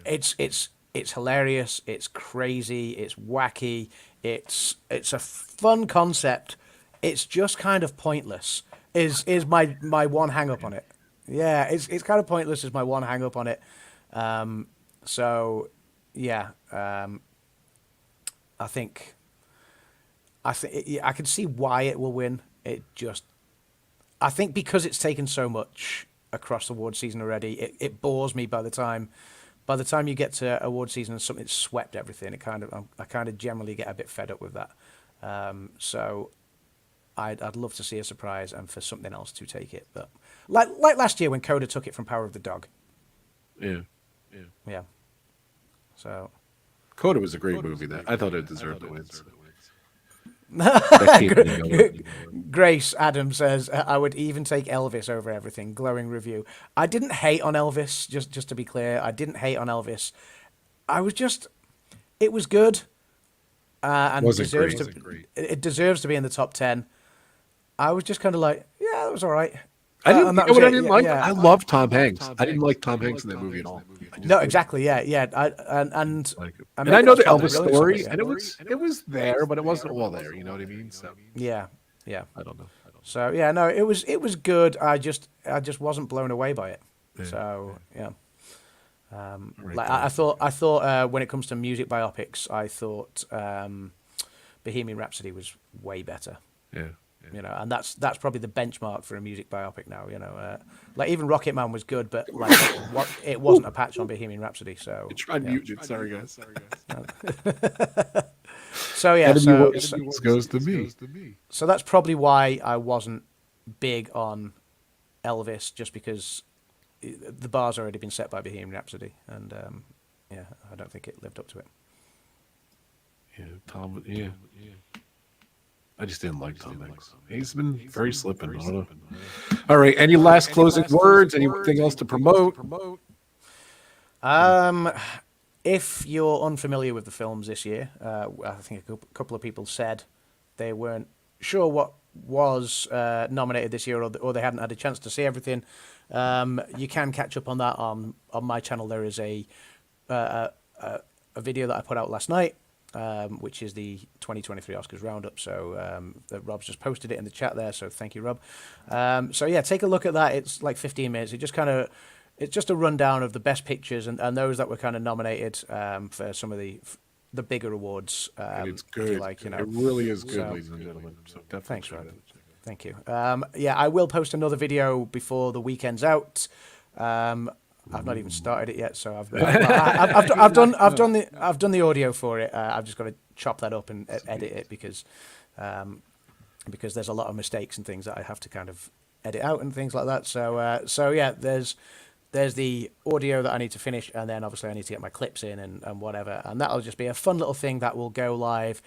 S4: It's hilarious. It's crazy. It's wacky. It's a fun concept. It's just kind of pointless. Is my one hang up on it. Yeah, it's kind of pointless. Is my one hang up on it. So yeah, I think I can see why it will win. I think because it's taken so much across the award season already, it bores me by the time you get to award season and something's swept everything. I kind of generally get a bit fed up with that. So I'd love to see a surprise and for something else to take it. But like last year when Coda took it from Power of the Dog. Yeah. So
S1: Coda was a great movie. I thought it deserved to win.
S4: Grace Adam says, I would even take Elvis over everything. Glowing review. I didn't hate on Elvis, just to be clear. I didn't hate on Elvis. It was good. And it deserves to be in the top 10. I was just kind of like, yeah, that was all right.
S1: I didn't like. Yeah. I love Tom Hanks. I didn't like Tom Hanks in that movie at all.
S4: No, exactly. Yeah. I
S1: know the Elvis story, and it was there, but it wasn't all there. You know what I mean? So
S4: yeah.
S1: I don't know.
S4: So yeah, no, it was good. I just wasn't blown away by it. Yeah. So yeah. I thought when it comes to music biopics, I thought Bohemian Rhapsody was way better.
S1: Yeah.
S4: You know, and that's probably the benchmark for a music biopic now. You know, like even Rocket Man was good, but like it wasn't a patch on Bohemian Rhapsody. So
S1: you tried mute it. Sorry guys.
S4: So yeah,
S1: goes to me.
S4: So that's probably why I wasn't big on Elvis, just because the bar's already been set by Bohemian Rhapsody, and yeah, I don't think it lived up to it.
S1: Yeah, Tom. Yeah. I just didn't like Tom Hanks. He's been very slipping. I don't know. All right. Any last closing words? Anything else to promote?
S4: If you're unfamiliar with the films this year, I think a couple of people said they weren't sure what was nominated this year, or they hadn't had a chance to see everything. You can catch up on that on my channel. There is a video that I put out last night, which is the 2023 Oscars roundup. So Rob's just posted it in the chat there. So thank you, Rob. So yeah, take a look at that. It's like 15 minutes. It's just a rundown of the best pictures and those that were kind of nominated for some of the bigger awards.
S1: It's good. It really is good, ladies and gentlemen. So definitely
S4: thanks, Rob. Thank you. Yeah, I will post another video before the weekend's out. I've not even started it yet, so I've done the audio for it. I've just got to chop that up and edit it because there's a lot of mistakes and things that I have to kind of edit out and things like that. So yeah, there's the audio that I need to finish, and then obviously I need to get my clips in and whatever, and that'll just be a fun little thing that will go live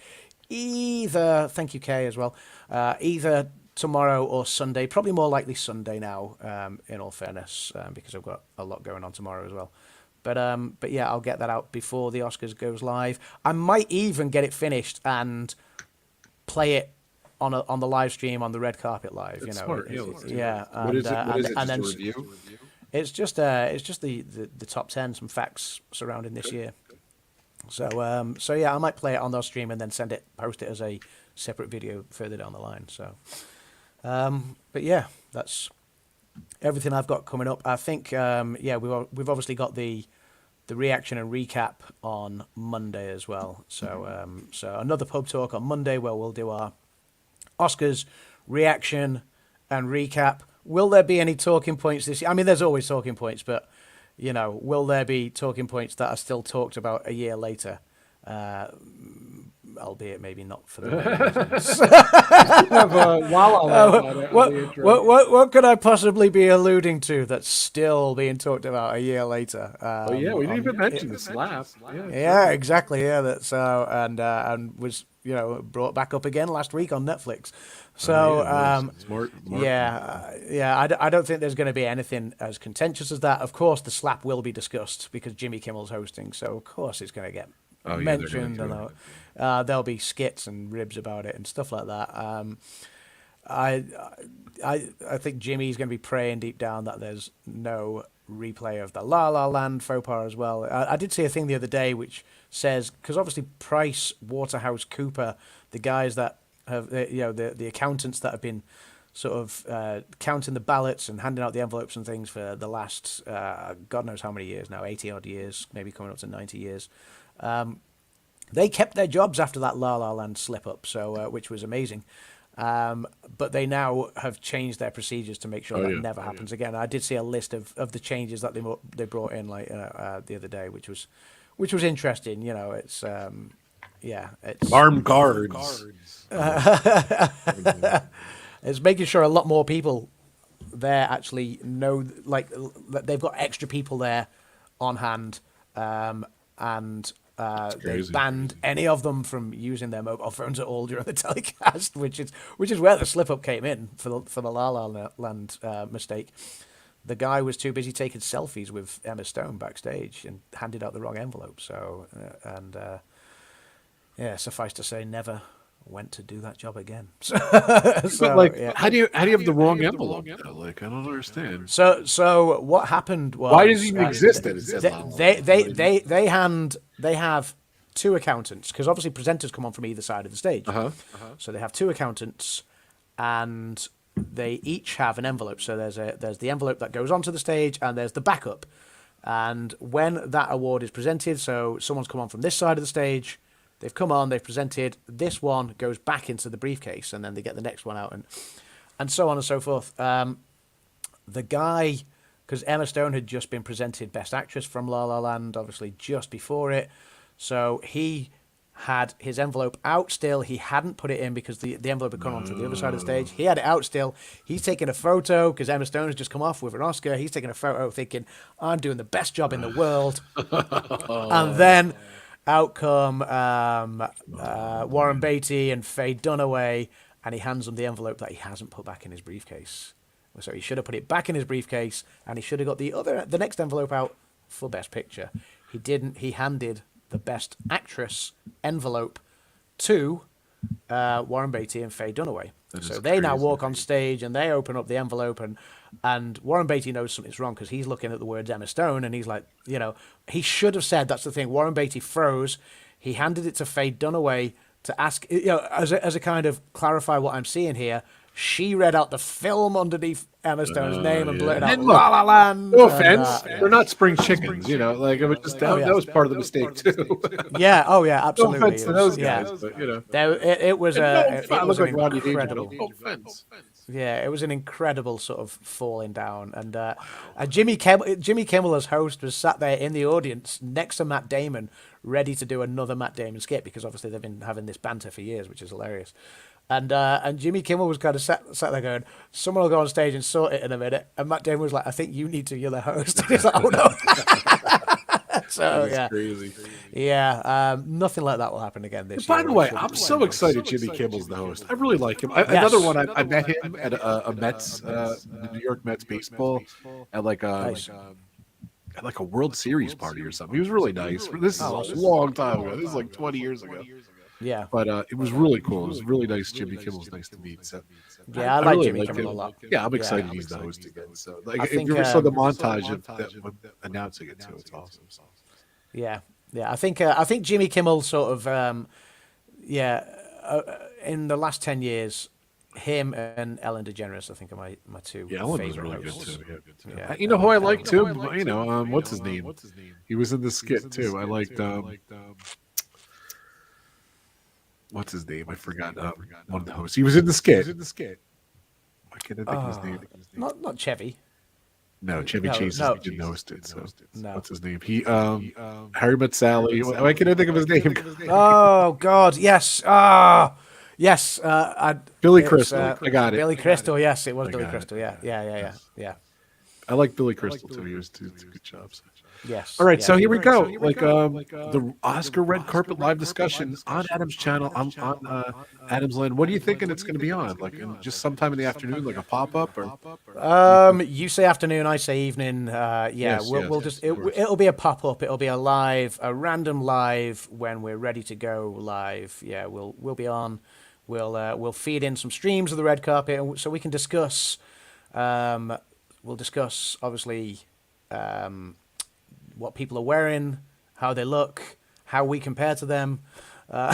S4: either. Thank you, Kay, as well. Either tomorrow or Sunday, probably more likely Sunday now, in all fairness, because I've got a lot going on tomorrow as well. But yeah, I'll get that out before the Oscars goes live. I might even get it finished and play it on the live stream on the red carpet live.
S1: That's
S4: smart. Yeah.
S1: What is it? And then review?
S4: It's just the top 10, some facts surrounding this year. So yeah, I might play it on the stream and then post it as a separate video further down the line. So. But yeah, that's everything I've got coming up. I think yeah, we've obviously got the reaction and recap on Monday as well. So so another pub talk on Monday where we'll do our Oscars reaction and recap. Will there be any talking points this year? I mean, there's always talking points, but you know, will there be talking points that are still talked about a year later? albeit maybe not for the right reasons. What could I possibly be alluding to that's still being talked about a year later?
S1: We didn't even mention the slap.
S4: Yeah, exactly. Yeah, that's and was brought back up again last week on Netflix. So I don't think there's going to be anything as contentious as that. Of course, the slap will be discussed because Jimmy Kimmel's hosting, so of course it's going to get mentioned, and there'll be skits and ribs about it and stuff like that. I think Jimmy's going to be praying deep down that there's no replay of the La La Land faux pas as well. I did see a thing the other day which says, because obviously Price, Waterhouse, Cooper, the guys that have the accountants that have been sort of counting the ballots and handing out the envelopes and things for the last God knows how many years now, 80 odd years, maybe coming up to 90 years. They kept their jobs after that La La Land slip up, so which was amazing. But they now have changed their procedures to make sure that never happens again. I did see a list of the changes that they brought in the other day, which was interesting. It's it's
S1: armed guards.
S4: It's making sure a lot more people there actually know, that they've got extra people there on hand, and they banned any of them from using their mobile phones at all during the telecast, which is where the slip up came in for the La La Land mistake. The guy was too busy taking selfies with Emma Stone backstage and handed out the wrong envelope. So suffice to say, never went to do that job again.
S1: How do you have the wrong envelope? I don't understand.
S4: So what happened was,
S1: why does he even exist?
S4: They have two accountants, because obviously presenters come on from either side of the stage. So they have two accountants, and they each have an envelope. So there's the envelope that goes onto the stage, and there's the backup. And when that award is presented, so someone's come on from this side of the stage, they've come on, they've presented, this one goes back into the briefcase, and then they get the next one out, and so on and so forth. The guy, because Emma Stone had just been presented Best Actress from La La Land, obviously just before it, so he had his envelope out still. He hadn't put it in because the envelope had come on from the other side of the stage. He had it out still. He's taking a photo because Emma Stone has just come off with an Oscar. He's taking a photo thinking, I'm doing the best job in the world. And then out come Warren Beatty and Faye Dunaway, and he hands them the envelope that he hasn't put back in his briefcase. So he should have put it back in his briefcase, and he should have got the next envelope out for Best Picture. He didn't. He handed the Best Actress envelope to Warren Beatty and Faye Dunaway. So they now walk on stage and they open up the envelope, and Warren Beatty knows something's wrong because he's looking at the words Emma Stone, and he's like, he should have said, that's the thing. Warren Beatty froze. He handed it to Faye Dunaway to ask, as a kind of clarify what I'm seeing here. She read out the film underneath Emma Stone's name and blurted out La La Land.
S1: No offense, they're not spring chickens, it was just that was part of the mistake too.
S4: Yeah, absolutely.
S1: No offense to those guys, but
S4: it was an incredible.
S1: No offense.
S4: Yeah, it was an incredible sort of falling down, and Jimmy Kimmel as host was sat there in the audience next to Matt Damon, ready to do another Matt Damon skit because obviously they've been having this banter for years, which is hilarious. And Jimmy Kimmel was kind of sat there going, someone will go on stage and sort it in a minute. And Matt Damon was like, I think you need to, you're the host. And he's like, oh no. So
S1: that's crazy.
S4: Yeah, nothing like that will happen again this year.
S1: By the way, I'm so excited Jimmy Kimmel's the host. I really like him. Another one, I met him at a Mets, the New York Mets baseball at like a World Series party or something. He was really nice. This is a long time ago. This is like 20 years ago.
S4: Yeah,
S1: but it was really cool. It was really nice. Jimmy Kimmel's nice to meet. So
S4: yeah, I like really Jimmy Kimmel a lot.
S1: Yeah, I'm excited he's the host again. So if you ever saw the montage of announcing it too, it's awesome.
S4: Yeah. I think Jimmy Kimmel sort of in the last 10 years, him and Ellen DeGeneres, I think, are my two favorite
S1: really
S4: hosts.
S1: Good too. Yeah. You know who I like too? What's his name? He was in the skit too. I liked what's his name? I forgot. One of the hosts. He was in the skit. I can't think of his name.
S4: Not Chevy.
S1: No, Chevy Chase didn't host it. So
S4: No.
S1: what's his name? He Harry Met Sally. Why can't I think of his name?
S4: Oh God, yes. Yes.
S1: Billy
S4: it's,
S1: Crystal. I got it.
S4: Billy Crystal. Yes, it was
S1: I
S4: Billy
S1: got
S4: Crystal.
S1: it.
S4: Yeah.
S1: I like Billy Crystal too. He was two good jobs.
S4: Yes.
S1: All right,
S4: yeah.
S1: so here we go. The Oscar red carpet live discussion on Adam's channel on Adam's Land. What are you thinking it's going to be on? Like just sometime in the afternoon, like a pop up, or
S4: You say afternoon, I say evening. It'll be a pop up. It'll be a random live when we're ready to go live. Yeah, we'll be on. We'll feed in some streams of the red carpet, so we can discuss. We'll discuss obviously what people are wearing, how they look, how we compare to them. How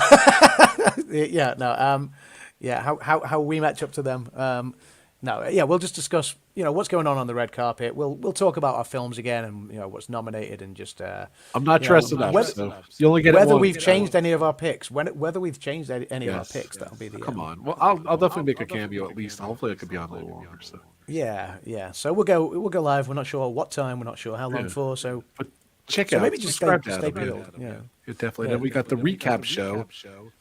S4: we match up to them. We'll just discuss, what's going on the red carpet. We'll talk about our films again and what's nominated and just.
S1: I'm not dressed enough, so you only get
S4: whether
S1: it once,
S4: we've changed any of our picks. Whether we've changed any of our picks, that'll be the.
S1: Come on, well, I'll definitely make a cameo at least. Hopefully, it could be on a little longer. So.
S4: Yeah. So we'll go live. We're not sure what time. We're not sure how long for. So.
S1: But check
S4: So
S1: out.
S4: maybe just
S1: subscribe
S4: stay
S1: to Adam,
S4: put.
S1: yeah.
S4: Yeah.
S1: Yeah, definitely. Then we got the recap show.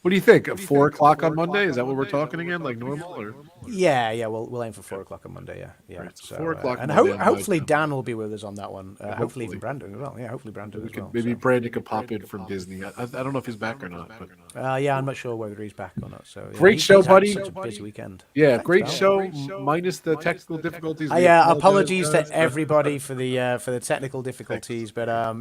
S1: What do you think? 4 o'clock on Monday? Is that what we're talking again? Like normal, or?
S4: Yeah. We'll aim for 4 o'clock on Monday. Yeah.
S1: Right, so 4 o'clock
S4: and
S1: Monday on
S4: hopefully
S1: my
S4: Dan will be with us on that one. Hopefully
S1: hopefully.
S4: even Brandon as well. Yeah, hopefully Brandon as well.
S1: Maybe Brandon could pop in from Disney. I don't know if he's back or not. But
S4: I'm not sure whether he's back or not. So
S1: great show,
S4: he's had
S1: buddy.
S4: Such a busy weekend.
S1: yeah,
S4: Thanks,
S1: great
S4: pal.
S1: show. Minus the technical difficulties. We
S4: Apologies
S1: apologize.
S4: to everybody for the technical difficulties, but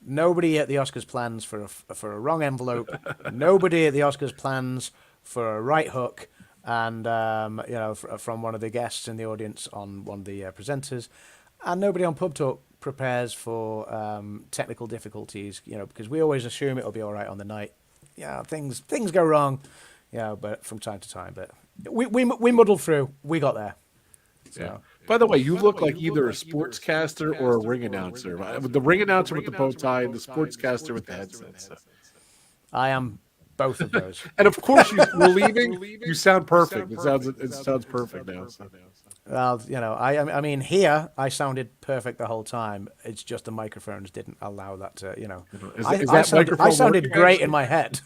S4: nobody at the Oscars plans for a wrong envelope. Nobody at the Oscars plans for a right hook, and from one of the guests in the audience on one of the presenters, and nobody on Pub Talk prepares for technical difficulties. Because we always assume it'll be all right on the night. Yeah, things go wrong. Yeah, but from time to time, but we muddled through. We got there. So.
S1: Yeah. By the way, you look like either a sportscaster or a ring announcer. The ring announcer with the bow tie and the sportscaster with the headset. So.
S4: I am both of those.
S1: And of course, we're leaving. You sound perfect. It sounds perfect now. So.
S4: Well, I mean, here I sounded perfect the whole time. It's just the microphones didn't allow that to, I sounded great in my head.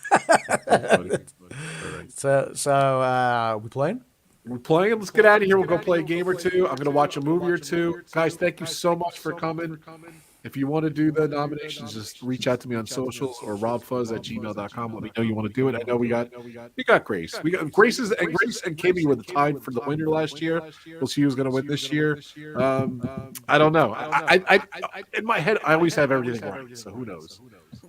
S4: So we playing?
S1: We're playing. Let's get out of here. We'll go play a game or two. I'm going to watch a movie or two. Guys, thank you so much for coming. If you want to do the nominations, just reach out to me on socials or robfuzz@gmail.com. Let me know you want to do it. I know we got Grace. We got Grace and Kimmy were tied for the winner last year. We'll see who's going to win this year. I don't know. I in my head, I always have everything right. So who knows?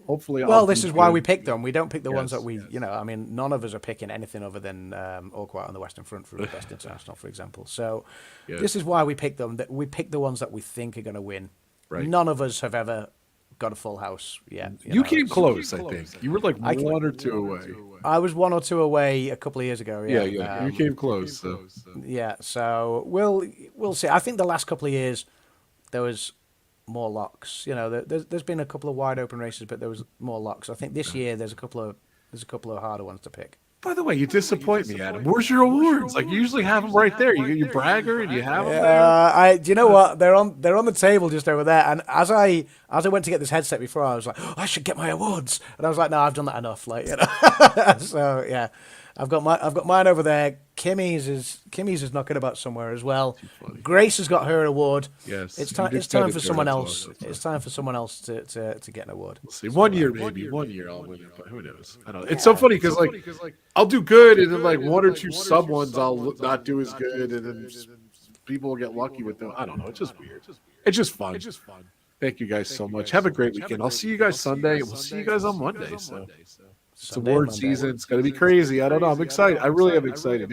S1: Hopefully,
S4: this is why we pick them. We don't pick the ones that we, I mean, none of us are picking anything other than All Quiet on the Western Front for Best International, for example. So this is why we pick them. That we pick the ones that we think are going to win. Right. None of us have ever got a full house yet.
S1: You came close, I think. You were like one or two away.
S4: I was 1 or 2 away a couple of years ago. Yeah.
S1: You came close. So.
S4: Yeah, so we'll see. I think the last couple of years there was more locks. There's been a couple of wide open races, but there was more locks. I think this year there's a couple of harder ones to pick.
S1: By the way, you disappoint me, Adam. Where's your awards? Like, you usually have them right there. You bragger and you have them there.
S4: Do you know what? They're on the table just over there. And as I went to get this headset before, I was like, I should get my awards. And I was like, no, I've done that enough. So yeah, I've got mine over there. Kimmy's is knocking about somewhere as well. Grace has got her award.
S1: Yes,
S4: it's time for someone else. It's time for someone else to get an award.
S1: We'll see. One year I'll win it, but who knows? I don't know. It's so funny because like I'll do good, and then like 1 or 2 sub ones I'll not do as good, and then people will get lucky with them. I don't know. It's just weird. It's just fun. Thank you guys so much. Have a great weekend. I'll see you guys Sunday, and we'll see you guys on Monday. So. It's award season. It's going to be crazy. I don't know. I'm excited. I really am excited.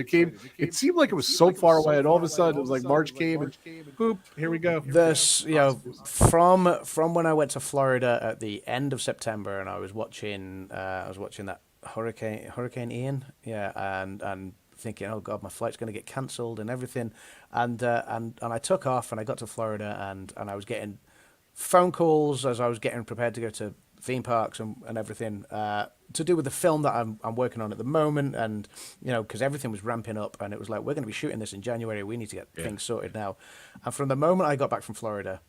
S1: It seemed like it was so far away, and all of a sudden it was like March came, and boop, here we go.
S4: From when I went to Florida at the end of September, and I was watching that Hurricane Ian, and thinking, oh God, my flight's going to get cancelled and everything, and I took off and I got to Florida, and I was getting phone calls as I was getting prepared to go to theme parks and everything to do with the film that I'm working on at the moment, and because everything was ramping up, and it was like, we're going to be shooting this in January. We need to get things sorted now. And from the moment I got back from Florida,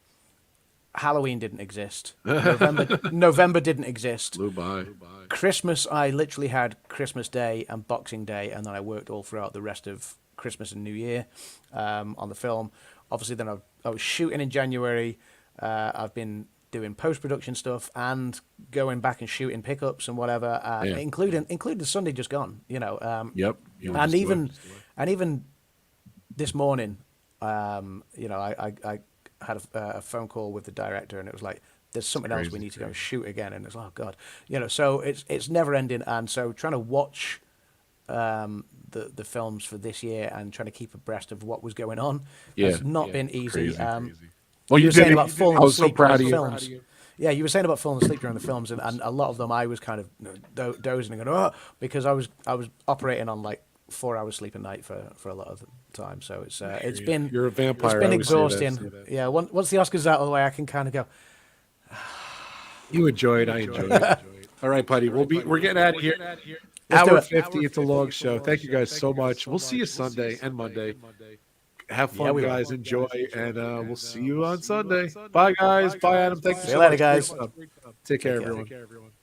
S4: Halloween didn't exist. November didn't exist.
S1: Flew by.
S4: Christmas, I literally had Christmas Day and Boxing Day, and then I worked all throughout the rest of Christmas and New Year on the film. Obviously, then I was shooting in January. I've been doing post-production stuff and going back and shooting pickups and whatever, including the Sunday just gone.
S1: Yep.
S4: And even this morning, I had a phone call with the director, and it was like, there's something else we need to go and shoot again, and it's like, oh god, so it's never ending. And so trying to watch the films for this year and trying to keep abreast of what was going on has not been easy.
S1: Crazy. Well,
S4: you were saying about falling
S1: I was so
S4: asleep
S1: proud
S4: during
S1: of
S4: the
S1: you.
S4: films. Yeah, you were saying about falling asleep during the films, and a lot of them I was kind of dozing and going, because I was operating on like 4 hours sleep a night for a lot of the time. So it's been,
S1: you're a vampire.
S4: It's been exhausting. Yeah, once the Oscars out of the way, I can kind of go.
S1: You enjoy it. I enjoy it. All right, buddy. We're getting out of here.
S4: Let's do
S1: Hour
S4: it.
S1: 50. It's a long show. Thank you guys so much. We'll see you Sunday and Monday. Have fun,
S4: we will.
S1: guys. Enjoy, and we'll see you on Sunday. Bye, guys. Bye, Adam. Thank you
S4: See
S1: so
S4: you later,
S1: much.
S4: guys.
S1: Take care, everyone.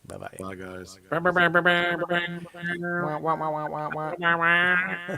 S4: Bye bye.
S1: Bye, guys.